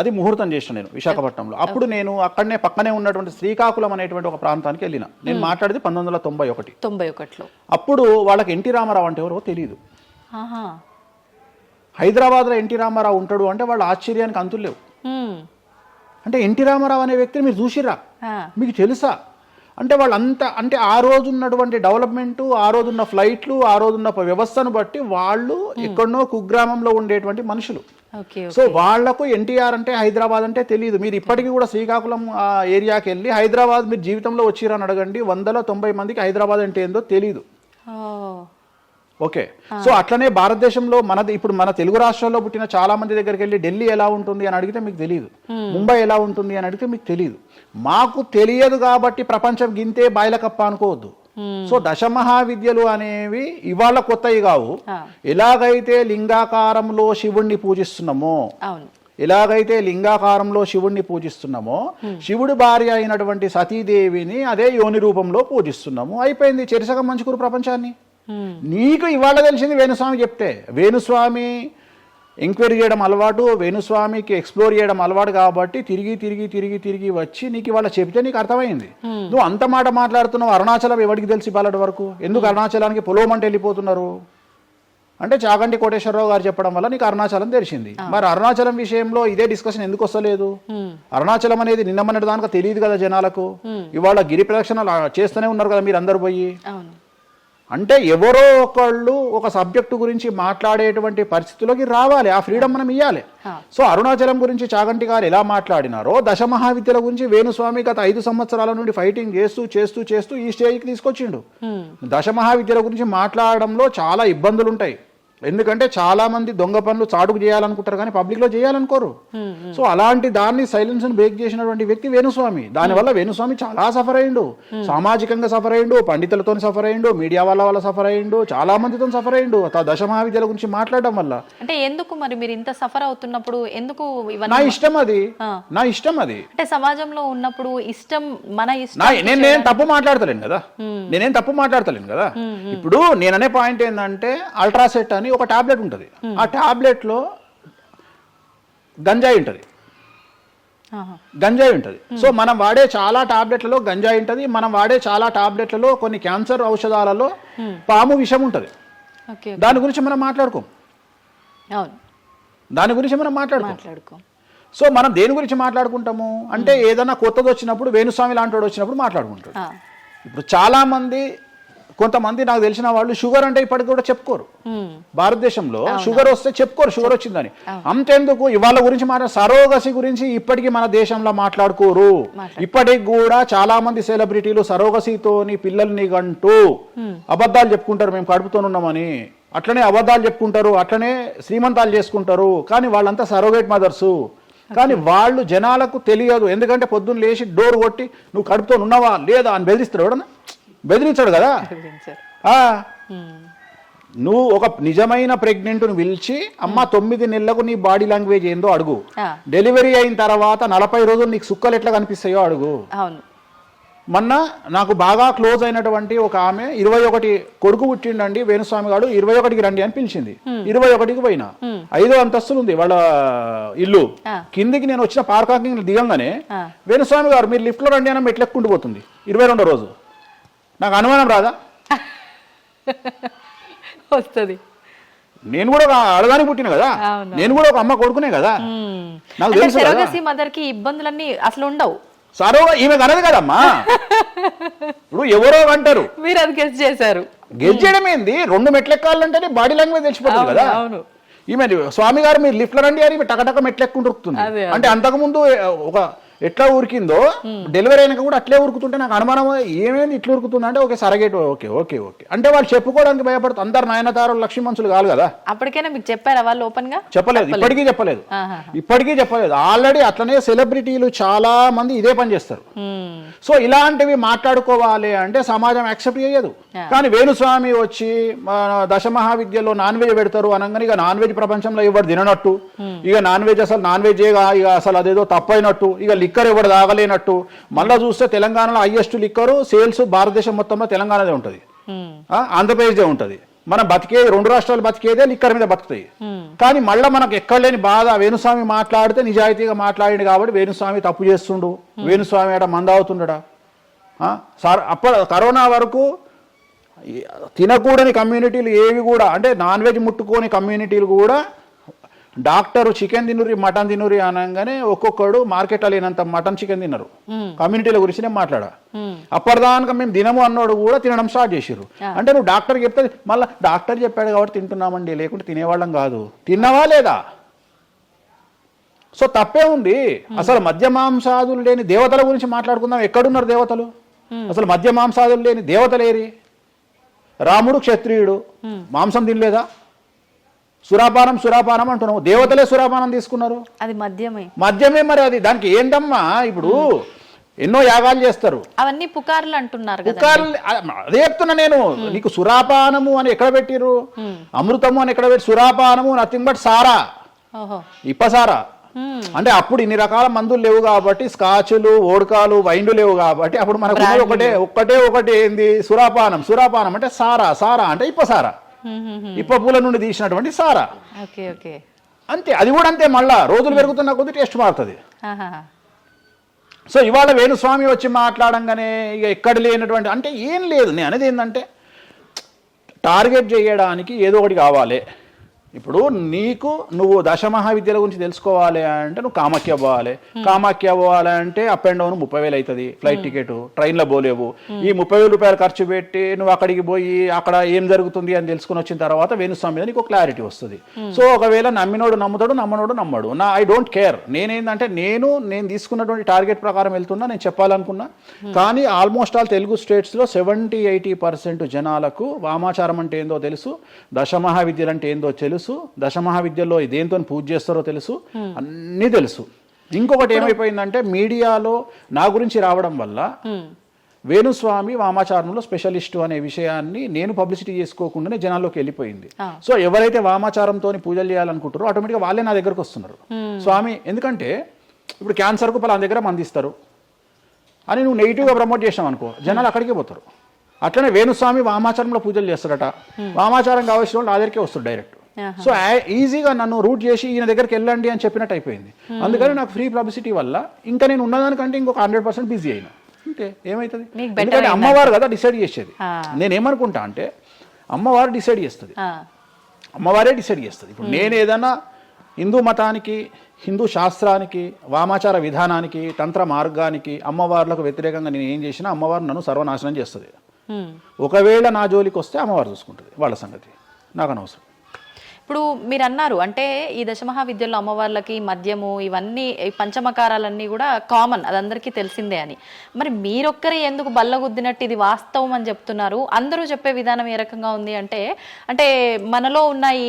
C: అది ముహూర్తం చేసిన నేను విశాఖపట్నంలో. అప్పుడు నేను అక్కడనే పక్కనే ఉన్నటువంటి శ్రీకాకుళం అనేటువంటి ఒక ప్రాంతానికి వెళ్ళిన. నేను మాట్లాడేది 1991. అప్పుడు వాళ్ళకి ఎన్టీ రామారావు అంటే ఎవరో తెలియదు. హైదరాబాద్లో ఎన్టీ రామారావు ఉంటాడు అంటే వాళ్ళ ఆశ్చర్యానికి అంతులు లేవు. అంటే ఎన్టీ రామారావు అనే వ్యక్తిని మీరు చూసిరా, మీకు తెలుసా అంటే వాళ్ళంతా, అంటే ఆ రోజు ఉన్నటువంటి డెవలప్మెంట్, ఆ రోజున్న ఫ్లైట్లు, ఆ రోజున్న వ్యవస్థను బట్టి వాళ్ళు ఎక్కడనో కుగ్రామంలో ఉండేటువంటి మనుషులు. సో వాళ్లకు ఎన్టీఆర్ అంటే హైదరాబాద్ అంటే తెలియదు. మీరు ఇప్పటికీ కూడా శ్రీకాకుళం ఆ ఏరియాకి వెళ్ళి హైదరాబాద్ మీరు జీవితంలో వచ్చిరని అడగండి, 190 మందికి హైదరాబాద్ అంటే ఏందో తెలియదు. ఓకే. సో అట్లనే భారతదేశంలో ఇప్పుడు మన తెలుగు రాష్ట్రాల్లో పుట్టిన చాలా మంది దగ్గరికి వెళ్ళి ఢిల్లీ ఎలా ఉంటుంది అని అడిగితే మీకు తెలియదు, ముంబై ఎలా ఉంటుంది అని అడిగితే మీకు తెలియదు. మాకు తెలియదు కాబట్టి ప్రపంచం గింతే బాయిలకప్ప అనుకోవద్దు. సో దశమహావిద్యలు అనేవి ఇవాళ కొత్తవి కావు. ఎలాగైతే లింగాకారంలో శివుణ్ణి పూజిస్తున్నామో, శివుడి భార్య అయినటువంటి సతీదేవిని అదే యోని రూపంలో పూజిస్తున్నాము. అయిపోయింది, చెరిసగం మంచుకురు ప్రపంచాన్ని. నీకు ఇవాళ తెలిసింది వేణుస్వామి చెప్తే. వేణుస్వామి ఎంక్వైరీ చేయడం అలవాటు, వేణుస్వామికి ఎక్స్ప్లోర్ చేయడం అలవాటు కాబట్టి తిరిగి వచ్చి నీకు ఇవాళ చెప్తే నీకు అర్థమైంది. నువ్వు అంత మాట మాట్లాడుతున్నావు. అరుణాచలం ఎవరికి తెలిసి బాలటి వరకు? ఎందుకు అరుణాచలానికి పొలోమంటే వెళ్ళిపోతున్నారు అంటే చాగంటి కోటేశ్వరరావు గారు చెప్పడం వల్ల నీకు అరుణాచలం తెలిసింది. మరి అరుణాచలం విషయంలో ఇదే డిస్కషన్ ఎందుకు వస్తలేదు? అరుణాచలం అనేది నిన్న మొన్నటి దానికి తెలియదు కదా జనాలకు. ఇవాళ గిరి ప్రదక్షిణలు చేస్తూనే ఉన్నారు కదా మీరు అందరు పోయి. అంటే ఎవరో ఒకళ్ళు ఒక సబ్జెక్టు గురించి మాట్లాడేటువంటి పరిస్థితుల్లోకి రావాలి. ఆ ఫ్రీడమ్ మనం ఇవ్వాలి. సో అరుణాచలం గురించి చాగంటి గారు ఎలా మాట్లాడినారో దశమహావిద్యల గురించి వేణుస్వామి గత 5 సంవత్సరాల నుండి ఫైటింగ్ చేస్తూ ఈ స్టేజ్కి తీసుకొచ్చిండు. దశమహావిద్యల గురించి మాట్లాడడంలో చాలా ఇబ్బందులు ఉంటాయి. ఎందుకంటే చాలా మంది దొంగ పనులు చాటుకు చేయాలనుకుంటారు కానీ పబ్లిక్ లో చేయాలనుకోరు. సో అలాంటి దాన్ని సైలెన్స్ బ్రేక్ చేసినటువంటి వ్యక్తి వేణుస్వామి. దానివల్ల వేణుస్వామి చాలా సఫర్ అయ్యిండు, సామాజికంగా సఫర్ అయ్యిండు, పండితులతో సఫర్ అయ్యిండు, మీడియా వల్ల సఫర్ అయ్యిండు, చాలా మందితో సఫర్ అయ్యిండు దశమహావిద్యల గురించి మాట్లాడడం వల్ల.
B: అంటే ఎందుకు మరి మీరు ఇంత సఫర్ అవుతున్నప్పుడు ఎందుకు?
C: నా ఇష్టం అది.
B: అంటే సమాజంలో ఉన్నప్పుడు ఇష్టం, మన ఇష్టం.
C: నేనేం తప్పు మాట్లాడతలేను కదా. ఇప్పుడు నేననే పాయింట్ ఏంటంటే అల్ట్రాసెట్ అని ఒక టాబ్లెట్ ఉంటుంది. ఆ టాబ్లెట్ లో గంజాయి ఉంటుంది. సో మనం వాడే చాలా టాబ్లెట్లలో గంజాయి ఉంటుంది. మనం వాడే చాలా టాబ్లెట్లలో కొన్ని క్యాన్సర్ ఔషధాలలో పాము విషం ఉంటుంది. దాని గురించి మనం మాట్లాడుకోం.
B: అవును,
C: దాని గురించి మనం మాట్లాడుకో.
B: మాట్లాడుకో.
C: సో మనం దేని గురించి మాట్లాడుకుంటాము అంటే ఏదైనా కొత్తది వచ్చినప్పుడు వేణుస్వామి లాంటి వాడు వచ్చినప్పుడు మాట్లాడుకుంటాడు. ఇప్పుడు చాలా మంది కొంతమంది నాకు తెలిసిన వాళ్ళు షుగర్ అంటే ఇప్పటికి కూడా చెప్పుకోరు. భారతదేశంలో షుగర్ వస్తే చెప్పుకోరు షుగర్ వచ్చిందని. అంతెందుకు ఇవాళ గురించి సరోగసి గురించి ఇప్పటికీ మన దేశంలో మాట్లాడుకోరు. ఇప్పటికి కూడా చాలా మంది సెలబ్రిటీలు సరోగసితోని పిల్లల్ని గంటూ అబద్ధాలు చెప్పుకుంటారు, మేము కడుపుతోనున్నామని. అట్లనే అబద్ధాలు చెప్పుకుంటారు, అట్లనే శ్రీమంతాలు చేసుకుంటారు. కానీ వాళ్ళంతా సరోగేట్ మదర్సు. కానీ వాళ్ళు జనాలకు తెలియదు. ఎందుకంటే పొద్దున్న లేచి డోర్ కొట్టి నువ్వు కడుపుతో ఉన్నావా లేదా అని బెదిరిస్తాడు. ఎవడన్నా బెదిరించాడు కదా. నువ్వు ఒక నిజమైన ప్రెగ్నెంట్ను పిలిచి అమ్మ 9 నెలలకు నీ బాడీ లాంగ్వేజ్ ఏందో అడుగు. డెలివరీ అయిన తర్వాత 40 రోజులు నీకు సుక్కలు ఎట్లా కనిపిస్తాయో అడుగు. మొన్న నాకు బాగా క్లోజ్ అయినటువంటి ఒక ఆమె 21 కొడుకు పుట్టిండండి వేణుస్వామి గారు 21కి రండి అని పిలిచింది. 21కి పోయినా 5వ అంతస్తులు ఉంది వాళ్ళ ఇల్లు. కిందికి నేను వచ్చిన పార్కింగ్ దిగంగానే వేణుస్వామి గారు మీరు లిఫ్ట్ లో రండి అని మెట్లెక్కుంటూ పోతుంది. 22వ రోజు. నాకు అనుమానం రాదా?
B: వస్తుంది.
C: నేను కూడా ఒక ఆడదానికి పుట్టిన కదా, నేను కూడా ఒక అమ్మ కొడుకునే కదా. నాకు తెలుసు
B: మదర్ కి ఇబ్బందులన్నీ అసలు ఉండవు.
C: సరో ఈమె కనదు కదమ్మా. ఇప్పుడు ఎవరో అంటారు,
B: మీరు అది గెస్ చేశారు.
C: గెస్ చేయడం ఏంది? 2 మెట్లెక్కాలంటేనే బాడీ లాంగ్వేజ్ తెలిసిపోతుంది కదా. ఈమె స్వామి గారు మీరు లిఫ్ట్ లో రండి అని టకటక మెట్లెక్కుంటుంది. అంటే అంతకుముందు ఒక ఎట్లా ఉరికిందో డెలివరీ అయినాక కూడా అట్లే ఉరుకుతుంటే నాకు అనుమానం ఏమేమి ఇట్లా ఉరుకుతుంది అంటే okay surrogate okay okay okay అంటే వాళ్ళు చెప్పుకోవడానికి భయపడుతుంది. అందరు నయనతారలు లక్ష్మీ మనుషులు కాదు కదా.
B: అప్పటికైనా మీకు చెప్పారా వాళ్ళు ఓపెన్ గా?
C: చెప్పలేదు, ఇప్పటికీ చెప్పలేదు. ఆల్రెడీ అట్లనే సెలబ్రిటీలు చాలా మంది ఇదే పని చేస్తారు. సో ఇలాంటివి మాట్లాడుకోవాలి అంటే సమాజం యాక్సెప్ట్ చేయదు. కానీ వేణుస్వామి వచ్చి దశమహావిద్యలో నాన్ వెజ్ పెడతారు అనగానే ఇక నాన్ వెజ్ ప్రపంచంలో ఎవరు తిననట్టు, ఇక నాన్ వెజ్ అసలు నాన్ వెజ్ ఇక అసలు అదేదో తప్పైనట్టు, ఇక లిక్కర్ ఎవరు తాగలేనట్టు. మళ్ళా చూస్తే తెలంగాణలో హైయెస్ట్ లిక్కర్ సేల్స్ భారతదేశం మొత్తంలో తెలంగాణదే ఉంటది, ఆంధ్రప్రదేశ్దే ఉంటది. మనం బతికేది 2 రాష్ట్రాలు బతికేదే లిక్కర్ మీద బతుకుతాయి. కానీ మళ్ళీ మనకు ఎక్కడ లేని బాధ వేణుస్వామి మాట్లాడితే నిజాయితీగా మాట్లాడిండు కాబట్టి వేణుస్వామి తప్పు చేస్తుండు, వేణుస్వామి ఆడ మందావుతుండడా. సార్ కరోనా వరకు తినకూడని కమ్యూనిటీలు ఏవి కూడా అంటే నాన్ వెజ్ ముట్టుకోని కమ్యూనిటీలు కూడా డాక్టరు చికెన్ తినురి మటన్ తినురి అనగానే ఒక్కొక్కడు మార్కెట్లో లేనంత మటన్ చికెన్ తిన్నారు. కమ్యూనిటీల గురించి నేను మాట్లాడా. అప్పటిదాకా మేము తినము అన్నోడు కూడా తినడం స్టార్ట్ చేసిర్రు. అంటే నువ్వు డాక్టర్ చెప్తే మళ్ళీ డాక్టర్ చెప్పాడు కాబట్టి తింటున్నామండి, లేకుంటే తినేవాళ్ళం కాదు. తిన్నవా లేదా? సో తప్పే ఉంది. అసలు మద్య మాంసాదులు లేని దేవతల గురించి మాట్లాడుకుందాం. ఎక్కడున్నారు దేవతలు? అసలు మద్య మాంసాదులు లేని దేవతలేరి? రాముడు క్షత్రియుడు, మాంసం తినలేదా? సురాపానం అంటున్నావు. దేవతలే సురాపానం తీసుకున్నారు, అది మద్యమే. మరి అది దానికి ఏంటమ్మా? ఇప్పుడు ఎన్నో యాగాలు చేస్తారు,
B: అవన్నీ పుకార్లు అంటున్నారు.
C: పుకార్లు అదే చెప్తున్నా నేను నీకు. సురాపానము అని ఎక్కడ పెట్టిరు? అమృతము అని ఎక్కడ పెట్టి? సురాపానము నథింగ్ బట్ సారా, ఇప్పసారా. అంటే అప్పుడు ఇన్ని రకాల మందులు లేవు కాబట్టి, స్కాచ్లు ఓడకాలు వైండ్లు లేవు కాబట్టి అప్పుడు మనకు ఒకటే ఏంది? సురాపానం అంటే సారా అంటే ఇప్పసారా, ఇప్ప పూల నుండి తీసినటువంటి సారా. అంతే, అది కూడా అంతే. మళ్ళా రోజులు పెరుగుతున్న కొద్ది టేస్ట్ మారుతుంది. సో ఇవాళ వేణుస్వామి వచ్చి మాట్లాడంగానే ఇక ఎక్కడ లేనటువంటి అంటే ఏం లేదు. నేను అనేది ఏంటంటే టార్గెట్ చేయడానికి ఏదో ఒకటి కావాలి. ఇప్పుడు నువ్వు దశమహావిద్యల గురించి తెలుసుకోవాలి అంటే నువ్వు కామాఖ్య పోవాలి. అంటే అప్ అండ్ డౌన్ 30,000 అవుతుంది ఫ్లైట్ టికెట్, ట్రైన్లో పోలేవు. ఈ 30,000 రూపాయలు ఖర్చు పెట్టి నువ్వు అక్కడికి పోయి అక్కడ ఏం జరుగుతుంది అని తెలుసుకుని వచ్చిన తర్వాత వేణుస్వామి మీద నీకు క్లారిటీ వస్తుంది. సో ఒకవేళ నమ్మినోడు నమ్ముతాడు, నమ్మనోడు నమ్మడు. I don't care. నేనేంటంటే నేను తీసుకున్నటువంటి టార్గెట్ ప్రకారం వెళ్తున్నా, నేను చెప్పాలనుకున్నా. కానీ ఆల్మోస్ట్ ఆల్ తెలుగు స్టేట్స్లో 70-80% జనాలకు వామాచారం అంటే ఏందో తెలుసు, దశమహావిద్యలు అంటే ఏందో తెలుసు, దశమహావిద్యలో దేంతో పూజ చేస్తారో తెలుసు, అన్నీ తెలుసు. ఇంకొకటి ఏమైపోయిందంటే మీడియాలో నా గురించి రావడం వల్ల వేణుస్వామి వామాచారంలో స్పెషలిస్టు అనే విషయాన్ని నేను పబ్లిసిటీ చేసుకోకుండానే జనాల్లోకి వెళ్ళిపోయింది. సో ఎవరైతే వామాచారంతో పూజలు చేయాలనుకుంటారో ఆటోమేటిక్గా వాళ్ళే నా దగ్గరకు వస్తున్నారు. స్వామి ఎందుకంటే ఇప్పుడు క్యాన్సర్కు పలానా దగ్గర మందిస్తారు అని నువ్వు నెగిటివ్గా ప్రమోట్ చేసావు అనుకో, జనాలు అక్కడికే పోతారు. అట్లనే వేణుస్వామి వామాచారంలో పూజలు చేస్తారట, వామాచారం కావాల్సిన వాళ్ళు నా దగ్గరికే వస్తారు డైరెక్ట్. సో ఈజీగా నన్ను రూట్ చేసి ఈయన దగ్గరికి వెళ్ళండి అని చెప్పినట్టు అయిపోయింది. అందుకని నాకు ఫ్రీ పబ్లిసిటీ వల్ల ఇంకా నేను ఉన్నదానికంటే ఇంకొక 100% బిజీ అయినా. అంటే ఏమవుతుంది? ఎందుకంటే అమ్మవారు కదా డిసైడ్ చేసేది. నేనేమనుకుంటా అంటే అమ్మవారు డిసైడ్ చేస్తుంది. అమ్మవారే డిసైడ్ చేస్తుంది. ఇప్పుడు నేను ఏదైనా హిందూ మతానికి, హిందూ శాస్త్రానికి, వామాచార విధానానికి, తంత్ర మార్గానికి, అమ్మవార్లకు వ్యతిరేకంగా నేను ఏం చేసినా అమ్మవారు నన్ను సర్వనాశనం చేస్తుంది. ఒకవేళ నా జోలికి వస్తే అమ్మవారు చూసుకుంటుంది, వాళ్ళ సంగతి నాకు అనవసరం.
B: ఇప్పుడు మీరు అన్నారు అంటే ఈ దశమహావిద్యల్లో అమ్మవార్లకి మద్యము ఇవన్నీ ఈ పంచమకారాలన్నీ కూడా కామన్, అది అందరికీ తెలిసిందే అని. మరి మీరొక్కరే ఎందుకు బల్లగుద్దినట్టు ఇది వాస్తవం అని చెప్తున్నారు? అందరూ చెప్పే విధానం ఏ రకంగా ఉంది అంటే అంటే మనలో ఉన్న ఈ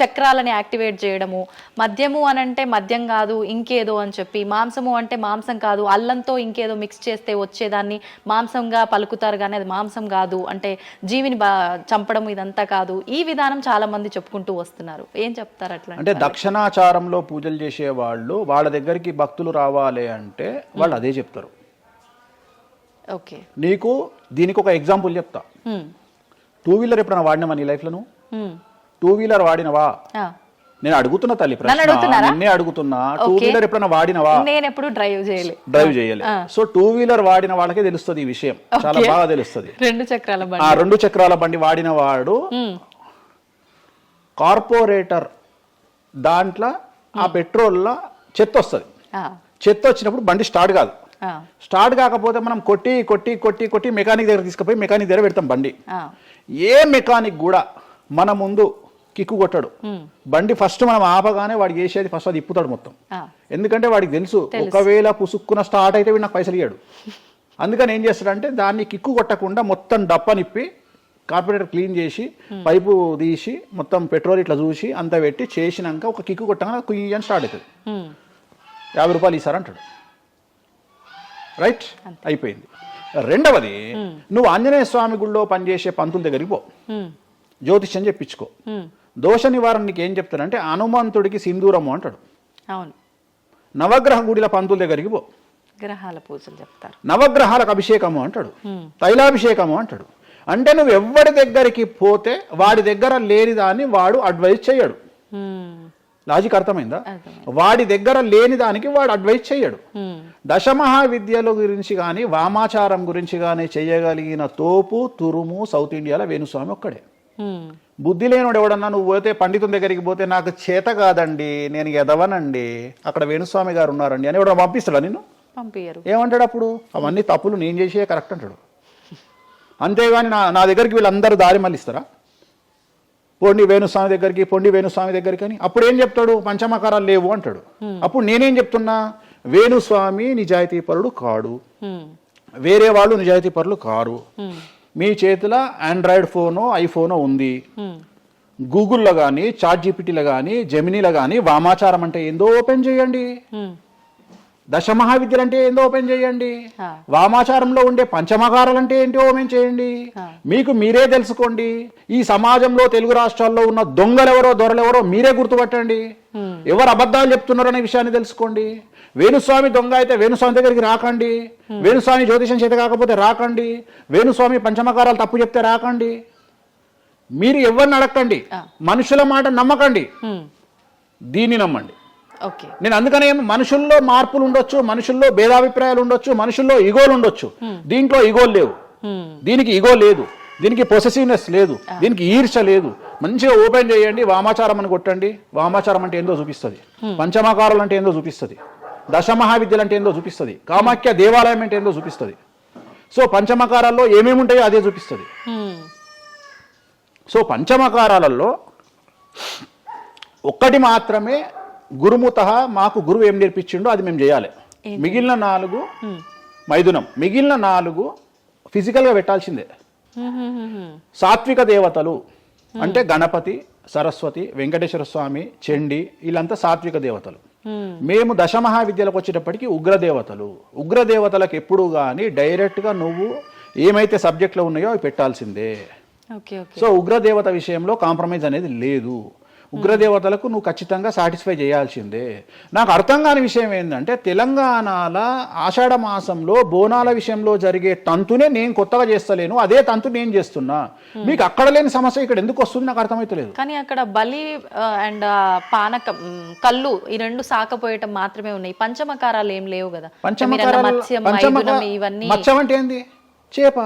B: చక్రాలని యాక్టివేట్ చేయడము, మద్యము అని అంటే మద్యం కాదు ఇంకేదో అని చెప్పి, మాంసము అంటే మాంసం కాదు అల్లంతో ఇంకేదో మిక్స్ చేస్తే వచ్చేదాన్ని మాంసంగా పలుకుతారు కానీ అది మాంసం కాదు, అంటే జీవిని చంపడం ఇదంతా కాదు, ఈ విధానం చాలా మంది చెప్పుకుంటారు వస్తున్నారు. ఏం చెప్తారు అట్లా?
C: అంటే దక్షిణాచారంలో పూజలు చేసే వాళ్ళు వాళ్ళ దగ్గరికి భక్తులు రావాలి అంటే వాళ్ళు అదే చెప్తారు.
B: ఓకే,
C: నీకు దీనికి ఒక ఎగ్జాంపుల్ చెప్తా. 2 వీలర్ ఎప్పుడైనా వాడినావా నీ లైఫ్లో? 2 వీలర్ వాడినవా? నేను అడుగుతున్నా తల్లి ప్రశ్న, నిన్నే అడుగుతున్నా. 2 వీలర్ ఎప్పుడైనా వాడినవా?
B: నేను ఎప్పుడు డ్రైవ్ చేయలే.
C: సో 2 వీలర్ వాడిన వాళ్ళకే తెలుస్తుంది ఈ విషయం, చాలా బాగా తెలుస్తుంది. 2 చక్రాల బండి వాడిన వాడు కార్పొరేటర్ దాంట్లో ఆ పెట్రోల్లో చెత్త వస్తుంది. చెత్త వచ్చినప్పుడు బండి స్టార్ట్ కాదు. స్టార్ట్ కాకపోతే మనం కొట్టి కొట్టి కొట్టి కొట్టి మెకానిక్ దగ్గర తీసుకుపోయి మెకానిక్ దగ్గర పెడతాం బండి. ఏ మెకానిక్ కూడా మన ముందు కిక్కు కొట్టాడు. బండి ఫస్ట్ మనం ఆపగానే వాడు చేసేది ఫస్ట్ అది ఇప్పుతాడు మొత్తం. ఎందుకంటే వాడికి తెలుసు ఒకవేళ పుసుక్కున స్టార్ట్ అయితే వీడు నాకు పైసలు ఇయ్యాడు. అందుకని ఏం చేస్తాడంటే దాన్ని కిక్కు కొట్టకుండా మొత్తం డప్పనిప్పి కార్పొరేటర్ క్లీన్ చేసి పైపు తీసి మొత్తం పెట్రోల్ ఇట్లా చూసి అంతా పెట్టి చేసినాక ఒక కిక్కు కొట్టగానే కుయ్యి అని స్టార్ట్ అవుతుంది. 50 రూపాయలు ఇస్తారు అంటాడు. రైట్, అయిపోయింది. రెండవది, నువ్వు ఆంజనేయ స్వామి గుళ్ళో పనిచేసే పంతుల దగ్గరికి పో, జ్యోతిష్యం చెప్పించుకో. దోష నివారణ నీకు ఏం చెప్తాడంటే హనుమంతుడికి సింధూరము అంటాడు. నవగ్రహ గుడిల పంతుల దగ్గరికి పో,
B: గ్రహాల పూజలు చెప్తారు.
C: నవగ్రహాలకు అభిషేకము అంటాడు, తైలాభిషేకము అంటాడు. అంటే నువ్వు ఎవరి దగ్గరికి పోతే వాడి దగ్గర లేని దాన్ని వాడు అడ్వైజ్ చేయడు. లాజిక్ అర్థమైందా? వాడి దగ్గర లేని దానికి వాడు అడ్వైజ్ చేయడు. దశమహావిద్యల గురించి కానీ వామాచారం గురించి కానీ చేయగలిగిన తోపు తురుము సౌత్ ఇండియాలో వేణుస్వామి ఒక్కడే. బుద్ధి లేనివాడు ఎవడన్నా నువ్వు పోతే పండితుని దగ్గరికి పోతే నాకు చేత కాదండి, నేను ఎదవనండి, అక్కడ వేణుస్వామి గారు ఉన్నారండి అని ఎవడన్నా పంపిస్తాడా నిన్ను?
B: పంపించరు.
C: ఏమంటాడు అప్పుడు? అవన్నీ తప్పులు, నేను చేసే కరెక్ట్ అంటాడు. అంతేగాని నా దగ్గరికి వీళ్ళందరూ దారి మళ్ళిస్తారా? పొండి వేణుస్వామి దగ్గరికి, పొండి వేణుస్వామి దగ్గరికి అని. అప్పుడు ఏం చెప్తాడు? పంచమకారాలు లేవు అంటాడు. అప్పుడు నేనేం చెప్తున్నా? వేణుస్వామి నిజాయితీ పరుడు కాడు, వేరే వాళ్ళు నిజాయితీ పరులు కారు. మీ చేతిలో ఆండ్రాయిడ్ ఫోనో ఐఫోనో ఉంది, గూగుల్లో కానీ చాట్‌జీపీటీలో కానీ జెమినీలో కానీ వామాచారం అంటే ఏందో ఓపెన్ చేయండి, దశమహావిద్యలు అంటే ఏందో ఓపెన్ చేయండి, వామాచారంలో ఉండే పంచమకారాలు అంటే ఏంటో ఓపెన్ చేయండి. మీకు మీరే తెలుసుకోండి. ఈ సమాజంలో తెలుగు రాష్ట్రాల్లో ఉన్న దొంగలెవరో దొరలెవరో మీరే గుర్తుపట్టండి. ఎవరు అబద్ధాలు చెప్తున్నారో అనే విషయాన్ని తెలుసుకోండి. వేణుస్వామి దొంగ అయితే వేణుస్వామి దగ్గరికి రాకండి, వేణుస్వామి జ్యోతిషం చేత కాకపోతే రాకండి, వేణుస్వామి పంచమకారాలు తప్పు చెప్తే రాకండి. మీరు ఎవరిని అడగండి, మనుషుల మాట నమ్మకండి, దీన్ని నమ్మండి. నేను అందుకనే మనుషుల్లో మార్పులు ఉండొచ్చు, మనుషుల్లో భేదాభిప్రాయాలు ఉండొచ్చు, మనుషుల్లో ఈగోలు ఉండొచ్చు. దీంట్లో ఈగోలు లేవు, దీనికి ఈగో లేదు, దీనికి పొసెసివ్నెస్ లేదు, దీనికి ఈర్ష లేదు. మంచిగా ఓపెన్ చేయండి, వామాచారం అని కొట్టండి. వామాచారం అంటే ఏందో చూపిస్తుంది, పంచమకారాలు అంటే ఏందో చూపిస్తుంది, దశమహావిద్యలు అంటే ఏందో చూపిస్తుంది, కామాఖ్య దేవాలయం అంటే ఏందో చూపిస్తుంది. సో పంచమకారాల్లో ఏమేమి ఉంటాయో అదే చూపిస్తుంది. సో పంచమకారాలలో ఒక్కటి మాత్రమే గురుముత, మాకు గురువు ఏం నేర్పించిండో అది మేము చేయాలి. మిగిలిన 4 మైథునం, మిగిలిన 4 ఫిజికల్గా పెట్టాల్సిందే. సాత్విక దేవతలు అంటే గణపతి, సరస్వతి, వెంకటేశ్వర స్వామి, చండి, వీళ్ళంతా సాత్విక దేవతలు. మేము దశమహావిద్యలకు వచ్చేటప్పటికి ఉగ్రదేవతలు. ఉగ్రదేవతలకు ఎప్పుడు కానీ డైరెక్ట్గా నువ్వు ఏమైతే సబ్జెక్ట్లో ఉన్నాయో అవి పెట్టాల్సిందే. సో ఉగ్రదేవత విషయంలో కాంప్రమైజ్ అనేది లేదు. ఉగ్రదేవతలకు నువ్వు ఖచ్చితంగా సాటిస్ఫై చేయాల్సిందే. నాకు అర్థం కాని విషయం ఏంటంటే తెలంగాణలో ఆషాఢ మాసంలో బోనాల విషయంలో జరిగే తంతునే నేను కొత్తగా చేస్తలేను, అదే తంతు నేను చేస్తున్నా. మీకు అక్కడ లేని సమస్య ఇక్కడ ఎందుకు వస్తుంది నాకు అర్థమైతలేదు.
B: కానీ అక్కడ బలి అండ్ పానకం, కళ్ళు ఈ 2 సాకపోయటం మాత్రమే ఉన్నాయి, పంచమకారాలు ఏం లేవు కదా.
C: మత్స్యం అంటే ఏంది? చేప.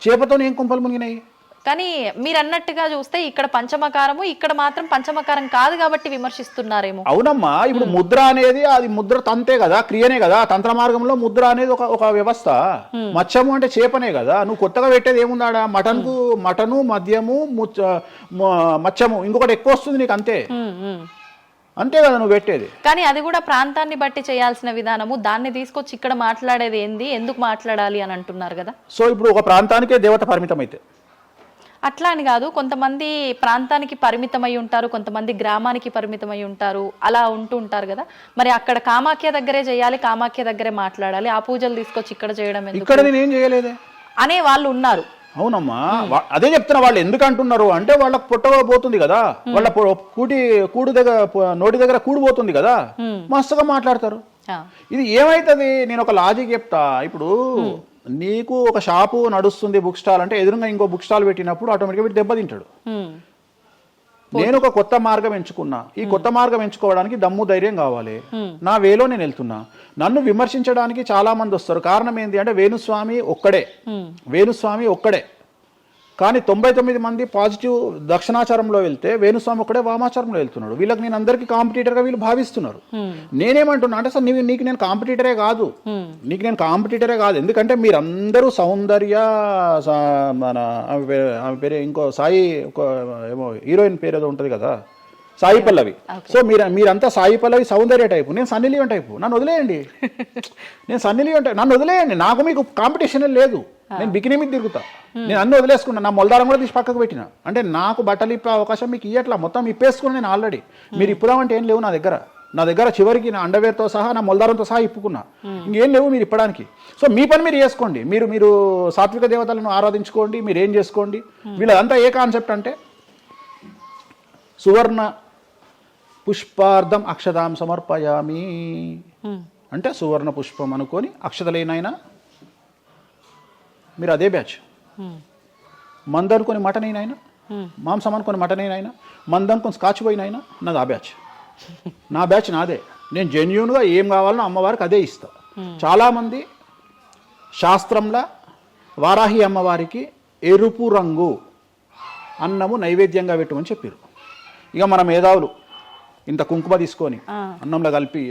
C: చేపతో ఏం కుంపలు మునిగినాయి?
B: కానీ మీరు అన్నట్టుగా చూస్తే ఇక్కడ పంచమకారము, ఇక్కడ మాత్రం పంచమకారం కాదు కాబట్టి విమర్శిస్తున్నారేమో.
C: అవునమ్మా, ఇప్పుడు ముద్ర అనేది అది ముద్ర తంతే కదా, క్రియనే కదా. తంత్ర మార్గంలో ముద్ర అనేది ఒక వ్యవస్థ. మత్స్యము అంటే చేపనే కదా. నువ్వు కొత్తగా పెట్టేది ఏముందాడా? మటను, మద్యము, మత్స్యము, ఇంకొకటి ఎక్కువ వస్తుంది నీకు, అంతే అంతే కదా నువ్వు పెట్టేది.
B: కానీ అది కూడా ప్రాంతాన్ని బట్టి చేయాల్సిన విధానము. దాన్ని తీసుకొచ్చి ఇక్కడ మాట్లాడేది ఏంది, ఎందుకు మాట్లాడాలి అని అంటున్నారు కదా.
C: సో ఇప్పుడు ఒక ప్రాంతానికే దేవత పరిమితం అయితే
B: అట్లా అని కాదు, కొంతమంది ప్రాంతానికి పరిమితమై ఉంటారు, కొంతమంది గ్రామానికి పరిమితమై ఉంటారు, అలా ఉంటూ ఉంటారు కదా. మరి అక్కడ కామాఖ్య దగ్గరే చేయాలి, కామాఖ్య దగ్గరే మాట్లాడాలి, ఆ పూజలు తీసుకొచ్చి ఇక్కడ చేయడం ఎందుకు?
C: ఇక్కడ నేనేం చేయలేదే
B: అనే వాళ్ళు ఉన్నారు.
C: అవునమ్మా, అదే చెప్తున్నా. వాళ్ళు ఎందుకు అంటున్నారు అంటే వాళ్ళకి పుట్టబోతుంది కదా, వాళ్ళ కూడు దగ్గర, నోటి దగ్గర కూడు పోతుంది కదా, మస్తుగా మాట్లాడతారు. ఇది ఏమైతుంది, నేను ఒక లాజిక్ చెప్తా. ఇప్పుడు నీకు ఒక షాపు నడుస్తుంది, బుక్ స్టాల్ అంటే, ఎదురుగా ఇంకో బుక్ స్టాల్ పెట్టినప్పుడు ఆటోమేటిక్గా వీటి దెబ్బతింటాడు. నేను ఒక కొత్త మార్గం ఎంచుకున్నా. ఈ కొత్త మార్గం ఎంచుకోవడానికి దమ్ము ధైర్యం కావాలి. నా వేలో నేను వెళ్తున్నా. నన్ను విమర్శించడానికి చాలా మంది వస్తారు. కారణం ఏంటి అంటే వేణుస్వామి ఒక్కడే. కానీ 99 మంది పాజిటివ్ దక్షిణాచారంలో వెళ్తే వేణుస్వామి ఒక్కడే వామాచారంలో వెళ్తున్నాడు. వీళ్ళకి నేను అందరికీ కాంపిటీటర్గా వీళ్ళు భావిస్తున్నారు. నేనేమంటున్నా అంటే, సార్ నీకు నేను కాంపిటీటరే కాదు, ఎందుకంటే మీరందరూ సౌందర్య, మన ఆమె పేరు ఇంకో సాయి, ఏమో హీరోయిన్ పేరు ఏదో ఉంటుంది కదా, సాయి పల్లవి. సో మీరంతా సాయి పల్లవి, సౌందర్య టైపు, నేను సన్నీ లియోన్ టైపు. నన్ను వదిలేయండి, నన్ను వదిలేయండి. నాకు మీకు కాంపిటీషన్ లేదు. నేను బికినీ మీద తిరుగుతా. నేను అన్ని వదిలేసుకున్నా. నా మొలదారం కూడా తీసి పక్కకు పెట్టిన. అంటే నాకు బట్టలు ఇప్పే అవకాశం మీకు ఇవ్వట్లా, మొత్తం ఇప్పేసుకున్నా నేను ఆల్రెడీ. మీరు ఇప్పుదామంటే ఏం లేవు నా దగ్గర చివరికి నా అండర్వేర్తో సహా, నా మొలదారంతో సహా ఇప్పుకున్నా. ఇంకేం లేవు మీరు ఇప్పడానికి. సో మీ పని మీరు చేసుకోండి. మీరు సాత్విక దేవతలను ఆరాధించుకోండి, మీరు ఏం చేసుకోండి. వీళ్ళదంతా ఏ కాన్సెప్ట్ అంటే, సువర్ణ పుష్పార్థం అక్షతాం సమర్పయామి అంటే, సువర్ణ పుష్పం అనుకొని అక్షతలేనైనా మీరు అదే బ్యాచ్. మంద అనుకొని మటన్ అయినా, మాంసం అనుకొని మటన్ అయినా, మంద అనుకొని స్కాచ్ పోయినైనా నాది ఆ బ్యాచ్. నా బ్యాచ్ నాదే. నేను జెన్యూన్గా ఏం కావాలనో అమ్మవారికి అదే ఇస్తా. చాలామంది శాస్త్రంలో వారాహి అమ్మవారికి ఎరుపు రంగు అన్నము నైవేద్యంగా పెట్టమని చెప్పారు. ఇక మన మేధావులు ఇంత కుంకుమ తీసుకొని అన్నంలో కలిపి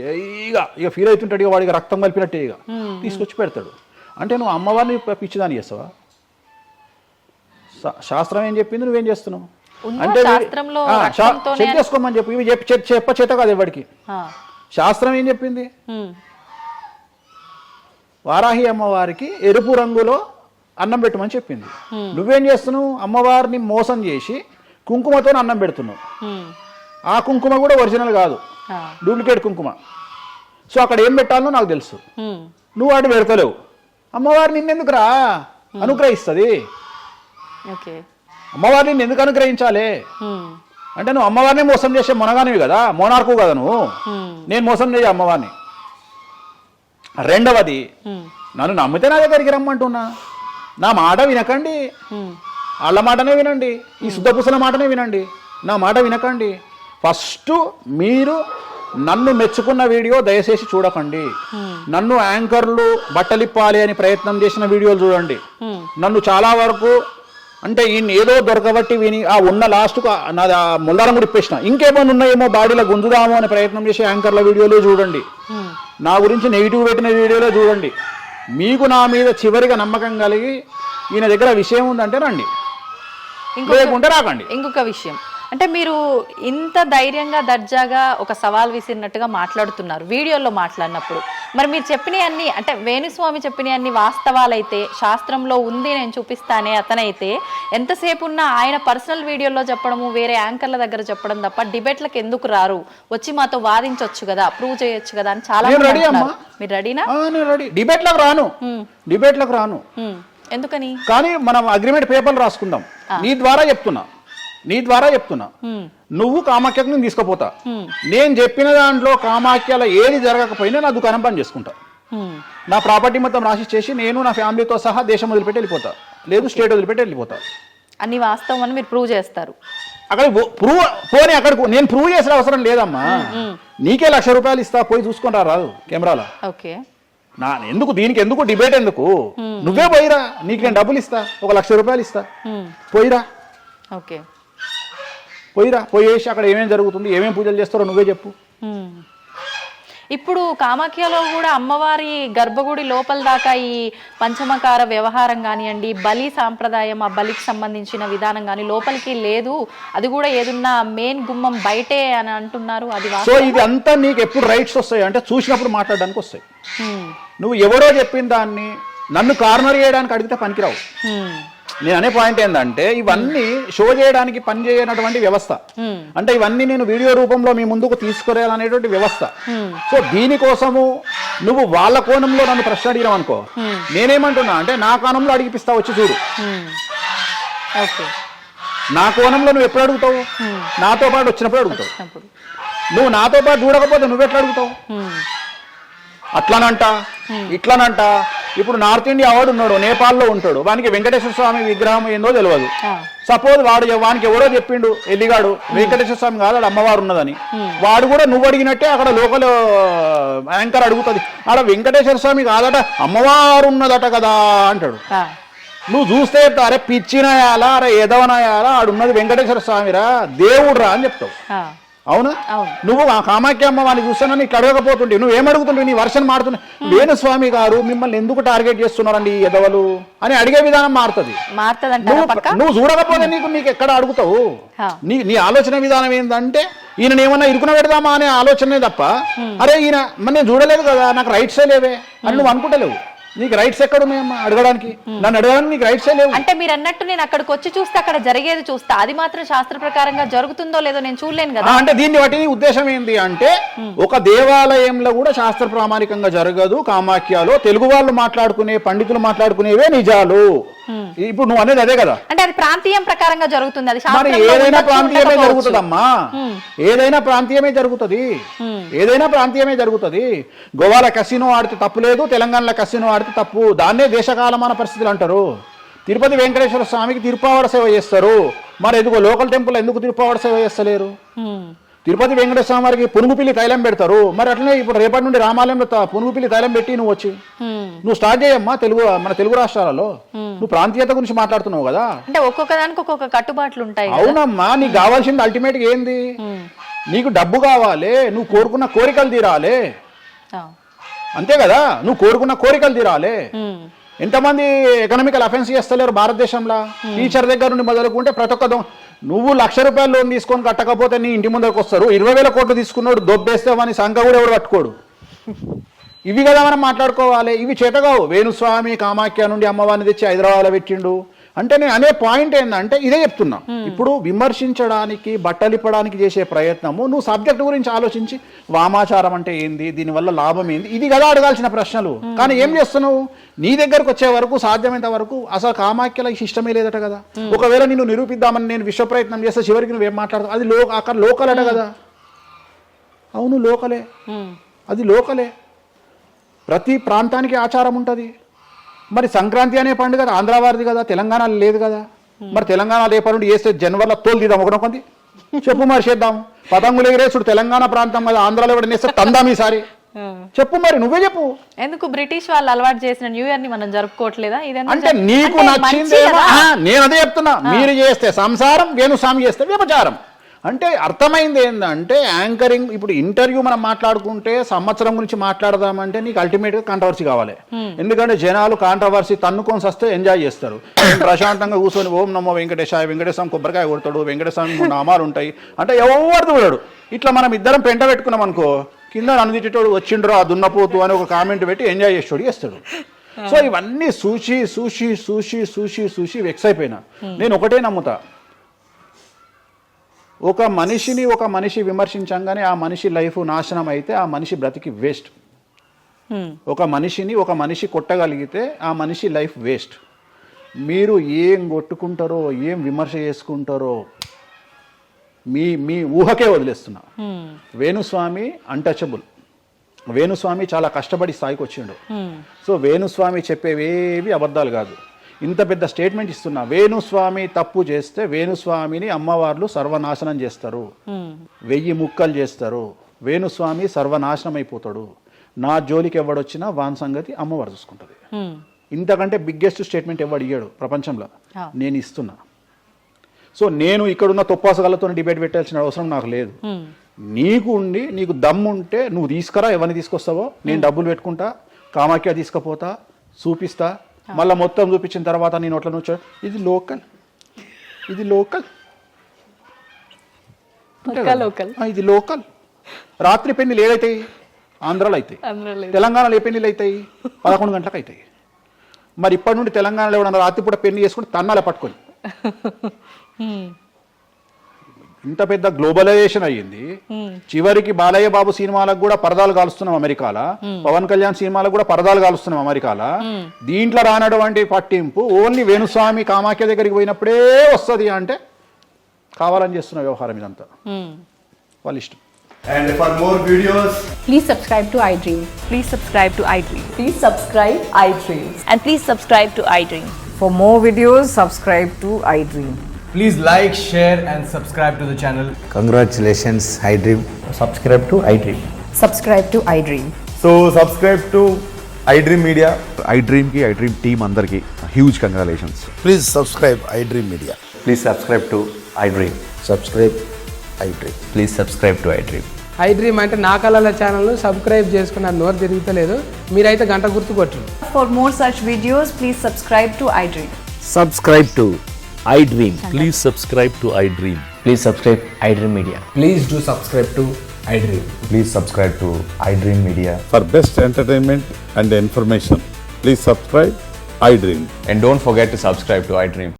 C: ఇక ఫీల్ అవుతుంటాడు. ఇక వాడికి రక్తం కలిపినట్టే ఇక తీసుకొచ్చి పెడతాడు. అంటే నువ్వు అమ్మవారిని పిచ్చిదాన్ని చేస్తావా? శాస్త్రం ఏం చెప్పింది, నువ్వేం చేస్తున్నావు అంటే చెక్ చేసుకోమని చెప్పి. ఇవి చెప్ప చేత కాదు ఎవరికి. శాస్త్రం ఏం చెప్పింది, వారాహి అమ్మవారికి ఎరుపు రంగులో అన్నం పెట్టమని చెప్పింది. నువ్వేం చేస్తున్నావు, అమ్మవారిని మోసం చేసి కుంకుమతో అన్నం పెడుతున్నావు. ఆ కుంకుమ కూడా ఒరిజినల్ కాదు, డూప్లికేట్ కుంకుమ. సో అక్కడ ఏం పెట్టాలనో నాకు తెలుసు. నువ్వు వాటి పెడతలేవు. అమ్మవారు నిన్నెందుకురా అనుగ్రహిస్తుంది? అమ్మవారు నిన్ను ఎందుకు అనుగ్రహించాలి అంటే, నువ్వు అమ్మవారిని మోసం చేసే మొనగానివి కదా, మోనార్కు కదా నువ్వు. నేను మోసం చేయ అమ్మవారిని. రెండవది, నన్ను నమ్మితే నా దగ్గరికి రమ్మంటున్నా. నా మాట వినకండి, వాళ్ళ మాటనే వినండి, ఈ శుద్ధపూసల మాటనే వినండి, నా మాట వినకండి. ఫస్ట్ మీరు నన్ను మెచ్చుకున్న వీడియో దయచేసి చూడకండి. నన్ను యాంకర్లు బట్టలిప్పాలి అని ప్రయత్నం చేసిన వీడియోలు చూడండి. నన్ను చాలా వరకు అంటే ఈయన ఏదో దొరకబట్టి విని ఆ ఉన్న లాస్ట్కు నా ముల్లారం కూడా ఇప్పేసిన, ఇంకేమైనా ఉన్నాయేమో బాడీలో గుంజుదామో అని ప్రయత్నం చేసే యాంకర్ల వీడియోలు చూడండి. నా గురించి నెగిటివ్ పెట్టిన వీడియోలో చూడండి. మీకు నా మీద చివరిగా నమ్మకం కలిగి ఈయన దగ్గర విషయం ఉందంటే రండి, లేకుంటే రాకండి.
B: ఇంకొక విషయం అంటే, మీరు ఇంత ధైర్యంగా దర్జాగా ఒక సవాల్ విసిరినట్టుగా మాట్లాడుతున్నారు వీడియోలో మాట్లాడినప్పుడు. మరి మీరు చెప్పినవన్నీ అంటే వేణుస్వామి చెప్పినవన్నీ వాస్తవాలైతే, శాస్త్రంలో ఉంది నేను చూపిస్తానే అతనైతే, ఎంతసేపు ఉన్నా ఆయన పర్సనల్ వీడియోలో చెప్పడము, వేరే యాంకర్ల దగ్గర చెప్పడం తప్ప డిబేట్లకు ఎందుకు రారు? వచ్చి మాతో వాదించవచ్చు కదా, ప్రూవ్ చేయొచ్చు కదా అని చాలా మంది. మీరు రెడీనా?
C: డిబేట్లకు రాను.
B: ఎందుకని?
C: కానీ మనం అగ్రిమెంట్ పేపర్లు రాసుకుందాం. నీ ద్వారా చెప్తున్నా నువ్వు కామాఖ్యకు నేను తీసుకుపోతా. నేను చెప్పిన దాంట్లో కామాఖ్యలో ఏది జరగకపోయినా నా దుకాణం పని చేసుకుంటా. నా ప్రాపర్టీ మొత్తం రాసి చేసి నేను నా ఫ్యామిలీతో సహా దేశం వదిలిపెట్టి వెళ్ళిపోతా, లేదు స్టేట్ వదిలిపెట్టి వెళ్ళిపోతా.
B: అన్ని వాస్తవం అని మీరు ప్రూవ్ చేస్తారు.
C: అక్కడ అక్కడికి నేను ప్రూవ్ చేసిన అవసరం లేదమ్మా. నీకే 1,00,000 రూపాయలు ఇస్తా, పోయి చూసుకొని రాదు కెమెరాలో.
B: ఓకే,
C: ఎందుకు దీనికి ఎందుకు డిబేట్ ఎందుకు? నువ్వే పోయిరా, నీకు నేను డబ్బులు ఇస్తా, 1,00,000 రూపాయలు ఇస్తా, పోయిరా.
B: ఓకే,
C: పోయిరా, పోయేసి అక్కడ ఏమేమి జరుగుతుంది, ఏమేమి పూజలు చేస్తారో నువ్వే చెప్పు.
B: ఇప్పుడు కామాఖ్యలో కూడా అమ్మవారి గర్భగుడి లోపల దాకా ఈ పంచమకార వ్యవహారం కానివ్వండి, బలి సాంప్రదాయం, ఆ బలికి సంబంధించిన విధానం కానీ లోపలికి లేదు, అది కూడా ఏదున్నా మెయిన్ గుమ్మం బయటే అని అంటున్నారు. అది
C: సో ఇది అంతా నీకు ఎప్పుడు రైట్స్ వస్తాయి అంటే చూసినప్పుడు మాట్లాడడానికి వస్తాయి. నువ్వు ఎవరో చెప్పిన దాన్ని నన్ను కార్నర్ చేయడానికి అడిగితే పనికిరావు. నేను అనే పాయింట్ ఏంటంటే ఇవన్నీ షో చేయడానికి పని చేయనటువంటి వ్యవస్థ, అంటే ఇవన్నీ నేను వీడియో రూపంలో మీ ముందుకు తీసుకురాలనేటువంటి వ్యవస్థ. సో దీనికోసము నువ్వు వాళ్ళ కోణంలో నన్ను ప్రశ్న అడిగినావు అనుకో, నేనేమంటున్నా అంటే నా కోణంలో అడిగిపిస్తా, వచ్చి చూడు. నా కోణంలో నువ్వు ఎప్పుడు అడుగుతావు? నాతో పాటు వచ్చినప్పుడు అడుగుతావు. నువ్వు నాతో పాటు చూడకపోతే నువ్వెట్లా అడుగుతావు? అట్లనంట ఇట్లనంట. ఇప్పుడు నార్త్ ఇండియా వాడు ఉన్నాడు, నేపాల్లో ఉంటాడు, వానికి వెంకటేశ్వర స్వామి విగ్రహం ఏందో తెలియదు. సపోజ్ వానికి ఎవరో చెప్పిండు ఎల్లిగాడు వెంకటేశ్వర స్వామి కాదు అమ్మవారు ఉన్నదని, వాడు కూడా నువ్వు అడిగినట్టే అక్కడ లోకల్ యాంకర్ అడుగుతుంది, ఆడ వెంకటేశ్వర స్వామి కాదట అమ్మవారు ఉన్నదట కదా అంటాడు. నువ్వు చూస్తే అరే పిచ్చినాయాలా, అరే ఎదవనాయాలా, ఆడున్నది వెంకటేశ్వర స్వామిరా, దేవుడురా అని చెప్తావు. అవునా? నువ్వు ఆ కామాఖ్య అమ్మ వాడిని చూస్తానని ఇట్లా అడగకపోతుంటే నువ్వేమడుగుతుంటావు? నీ వర్షన్ మారుతున్నావు. వేణుస్వామి గారు మిమ్మల్ని ఎందుకు టార్గెట్ చేస్తున్నారండి ఈ ఎదవలు అని అడిగే విధానం మారుతుంది. నువ్వు చూడకపోతే నీకు ఎక్కడ అడుగుతావు? నీ ఆలోచన విధానం ఏంటంటే ఈయన ఏమన్నా ఇరుకున పెడదామా అనే ఆలోచనే తప్ప, అరే ఈయన నేను చూడలేదు కదా, నాకు రైట్సే లేవే అని నువ్వు అనుకుంటలేవు. నీకు రైట్స్ ఎక్కడ ఉన్నాయమ్మా అడగడానికి? నన్ను అడగడానికి నీకు రైట్సే లేవు.
B: అంటే మీరు అన్నట్టు నేను అక్కడికి వచ్చి చూస్తే అక్కడ జరిగేది చూస్తా, అది మాత్రం శాస్త్ర ప్రకారంగా జరుగుతుందో లేదో నేను చూడలేను కదా.
C: అంటే దీన్ని బట్టి నీ ఉద్దేశం ఏంటి అంటే ఒక దేవాలయంలో కూడా శాస్త్ర ప్రామాణికంగా జరగదు. కామాఖ్యలో తెలుగు వాళ్ళు మాట్లాడుకునే పండితులు మాట్లాడుకునేవే నిజాలు. ఇప్పుడు నువ్వు అనేది అదే కదా,
B: అంటే అది ప్రాంతీయం ప్రకారంగా జరుగుతుంది. అది
C: మరి ఏదైనా ప్రాంతీయమే జరుగుతుందమ్మా, ఏదైనా ప్రాంతీయమే జరుగుతుంది, ఏదైనా ప్రాంతీయమే జరుగుతుంది. గోవాల కసినో ఆడితే తప్పు లేదు, తెలంగాణలో కసినో ఆడితే తప్పు. దాన్నే దేశకాలమాన పరిస్థితులు అంటారు. తిరుపతి వెంకటేశ్వర స్వామికి తిరుపావడ సేవ చేస్తారు, మరి ఎందుకో లోకల్ టెంపుల్ ఎందుకు తిరుపావడ సేవ చేస్తలేరు? తిరుపతి వెంకటేశ్వర స్వామి వారికి పునుగుపిల్లి తైలం పెడతారు, మరి అట్లనే ఇప్పుడు రేపటి నుండి రామాలయంలో పునుగుపిల్లి తైలం పెట్టి నువ్వు వచ్చి నువ్వు స్టార్ట్ చేయమ్మా. మన తెలుగు రాష్ట్రాలలో నువ్వు ప్రాంతీయత గురించి మాట్లాడుతున్నావు కదా,
B: అంటే ఒక్కొక్క దానికి ఒక్కొక్క కట్టుబాట్లు ఉంటాయి.
C: అవునమ్మా, నీకు కావాల్సింది అల్టిమేట్ గా ఏంది? నీకు డబ్బు కావాలి, నువ్వు కోరుకున్న కోరికలు తీరాలి, అంతే కదా. నువ్వు కోరుకున్న కోరికలు తీరాలి. ఎంతమంది ఎకనామికల్ అఫెన్స్ చేస్తలేరు భారతదేశంలో? టీచర్ దగ్గర నుండి మొదలుకుంటే ప్రతి ఒక్క నువ్వు 1,00,000 రూపాయలు లోన్ తీసుకొని కట్టకపోతే నీ ఇంటి ముందరకు వస్తారు. 20,000 కోట్లు తీసుకున్నాడు దొబ్బేస్తామని సంఘ కూడా ఎవడు పట్టుకోడు. ఇవి కదా మనం మాట్లాడుకోవాలి. ఇవి చేతగావు. వేణుస్వామి కామాఖ్య నుండి అమ్మవారిని తెచ్చి హైదరాబాద్లో పెట్టిండు అంటే నేను అనే పాయింట్ ఏంటంటే ఇదే చెప్తున్నా. ఇప్పుడు విమర్శించడానికి బట్టలిప్పడానికి చేసే ప్రయత్నము, నువ్వు సబ్జెక్ట్ గురించి ఆలోచించి వామాచారం అంటే ఏంది, దీనివల్ల లాభం ఏంది, ఇది కదా అడగాల్సిన ప్రశ్నలు. కానీ ఏం చేస్తున్నావు? నీ దగ్గరకు వచ్చే వరకు సాధ్యమైనంత వరకు అసలు కామాఖ్యలో ఇష్టమే లేదట కదా. ఒకవేళ నిన్ను నిరూపిద్దామని నేను విశ్వ ప్రయత్నం చేస్తే చివరికి నువ్వేం మాట్లాడతావు? అది అక్కడ లోకల్ అట కదా. అవును లోకలే, అది లోకలే. ప్రతి ప్రాంతానికి ఆచారం ఉంటుంది. మరి సంక్రాంతి అనే పండుగ ఆంధ్ర వారిది కదా, తెలంగాణలో లేదు కదా. మరి తెలంగాణ రేపటి నుండి వేస్తే జనవరిలో తోలు తీద్దాం ఒకనొకంది చెప్పు, మరి చేద్దాం. పతంగులు ఎగిరేసుడు తెలంగాణ ప్రాంతం కదా, ఆంధ్రాలో కూడా నేస్తే తందాం ఈసారి చెప్పు, మరి నువ్వే చెప్పు.
B: ఎందుకు బ్రిటిష్ వాళ్ళు అలవాటు చేసిన న్యూ ఇయర్ ని మనం జరుపుకోవట్లేదా?
C: అంటే నీకు నచ్చిందేమో. నేను అదే చెప్తున్నా, మీరు చేస్తే సంసారం, వేణుస్వామి చేస్తే వ్యభిచారం. అంటే అర్థమైంది ఏంటంటే యాంకరింగ్. ఇప్పుడు ఇంటర్వ్యూ మనం మాట్లాడుకుంటే సంవత్సరం గురించి మాట్లాడదామంటే నీకు అల్టిమేట్గా కాంట్రవర్సీ కావాలి. ఎందుకంటే జనాలు కాంట్రవర్సీ తన్నుకొని వస్తే ఎంజాయ్ చేస్తారు. ప్రశాంతంగా కూర్చొని ఓం నమో వెంకటేశాయ, వెంకటేశ్వరం కొబ్బరికాయ కొడతాడు, వెంకటేశ్వరం నామాలు ఉంటాయి అంటే ఎవరు చూడడు. ఇట్లా మనం ఇద్దరం పెంట పెట్టుకున్నాం అనుకో, కింద నన్ను తిట్టేటోడు వచ్చిండ్రు ఆ దున్నపోతు అని ఒక కామెంట్ పెట్టి ఎంజాయ్ చేసేటోడు చేస్తాడు. సో ఇవన్నీ చూసి చూసి చూసి చూసి చూసి వెక్స్ అయిపోయినా. నేను ఒకటే నమ్ముతా, ఒక మనిషి విమర్శించంగానే ఆ మనిషి లైఫ్ నాశనం అయితే ఆ మనిషి బ్రతికి వేస్ట్. ఒక మనిషి కొట్టగలిగితే ఆ మనిషి లైఫ్ వేస్ట్. మీరు ఏం కొట్టుకుంటారో, ఏం విమర్శ చేసుకుంటారో మీ ఊహకే వదిలేస్తున్నా. వేణుస్వామి అన్టచబుల్. వేణుస్వామి చాలా కష్టపడి స్థాయికి వచ్చిండు. సో వేణుస్వామి చెప్పేవేవి అబద్ధాలు కాదు. ఇంత పెద్ద స్టేట్మెంట్ ఇస్తున్నా. వేణుస్వామి తప్పు చేస్తే వేణుస్వామిని అమ్మవార్లు సర్వనాశనం చేస్తారు, 1000 ముక్కలు చేస్తారు. వేణుస్వామి సర్వనాశనం అయిపోతాడు. నా జోలికి ఎవడొచ్చినా వాని సంగతి అమ్మవారు చూసుకుంటుంది. ఇంతకంటే బిగ్గెస్ట్ స్టేట్మెంట్ ఎవడు ఇయ్యాడు ప్రపంచంలో, నేను ఇస్తున్నా. సో నేను ఇక్కడున్న తొప్పాసగాళ్ళతో డిబేట్ పెట్టాల్సిన అవసరం నాకు లేదు. నీకు ఉండి నీకు దమ్ము ఉంటే నువ్వు తీసుకురా, ఎవరిని తీసుకొస్తావో నేను డబ్బులు పెట్టుకుంటా, కామాఖ్య తీసుకుపోతా, చూపిస్తా, మళ్ళీ మొత్తం చూపించిన తర్వాత నేను అట్లా నువ్వు ఇది లోకల్, ఇది లోకల్, ఇది లోకల్. రాత్రి పెళ్లిలు ఏదైతాయి ఆంధ్రాలో అవుతాయి, తెలంగాణలో ఏ పెళ్లిలు అవుతాయి 11 గంటలకు అవుతాయి. మరి ఇప్పటి నుండి తెలంగాణలో ఎవడన్నా రాత్రి పూట పెళ్లి చేసుకుని తన్నాలే పట్టుకొని. ఇంత పెద్ద గ్లోబలైజేషన్ అయ్యింది. చివరికి బాలయ్య బాబు సినిమాలకు కూడా పరదాలు కాలుస్తున్నాం అమెరికాలో, పవన్ కళ్యాణ్ సినిమాలకు కూడా పరదాలు కాలుస్తున్నాం అమెరికాలో. దీంట్లో రానటువంటి పట్టింపు ఓన్లీ వేణుస్వామి కామాఖ్య దగ్గరికి పోయినప్పుడే వస్తుంది అంటే కావాలని చేస్తున్న వ్యవహారం ఇదంతా. వాళ్ళ ఇష్టం.
D: And for more videos,
E: Please subscribe to iDream.
F: Please subscribe to iDream.
E: Please subscribe iDream.
F: And please subscribe to iDream.
G: For more videos, subscribe to iDream.
D: please like, share and subscribe to the channel.
H: Congratulations, iDream.
D: Subscribe to iDream.
E: Subscribe to iDream.
D: So subscribe to iDream Media.
I: iDream ki iDream team andarki huge congratulations.
H: Please subscribe iDream Media.
J: Please subscribe to iDream.
H: Subscribe iDream.
J: Please subscribe to iDream.
K: iDream అంటే నా కళల ఛానల్ను సబ్స్క్రైబ్ చేసుకున్న నోరు తిరుగుతలేదు, మీరైతే గంట గుర్తు కొట్టండి.
F: For more such videos, please subscribe to iDream.
J: Subscribe to iDream.
I: Please subscribe to iDream.
J: Please subscribe iDream Media.
D: Please do subscribe to iDream.
I: Please subscribe to iDream Media.
L: For best entertainment and information, please subscribe iDream.
J: And don't forget to subscribe to iDream.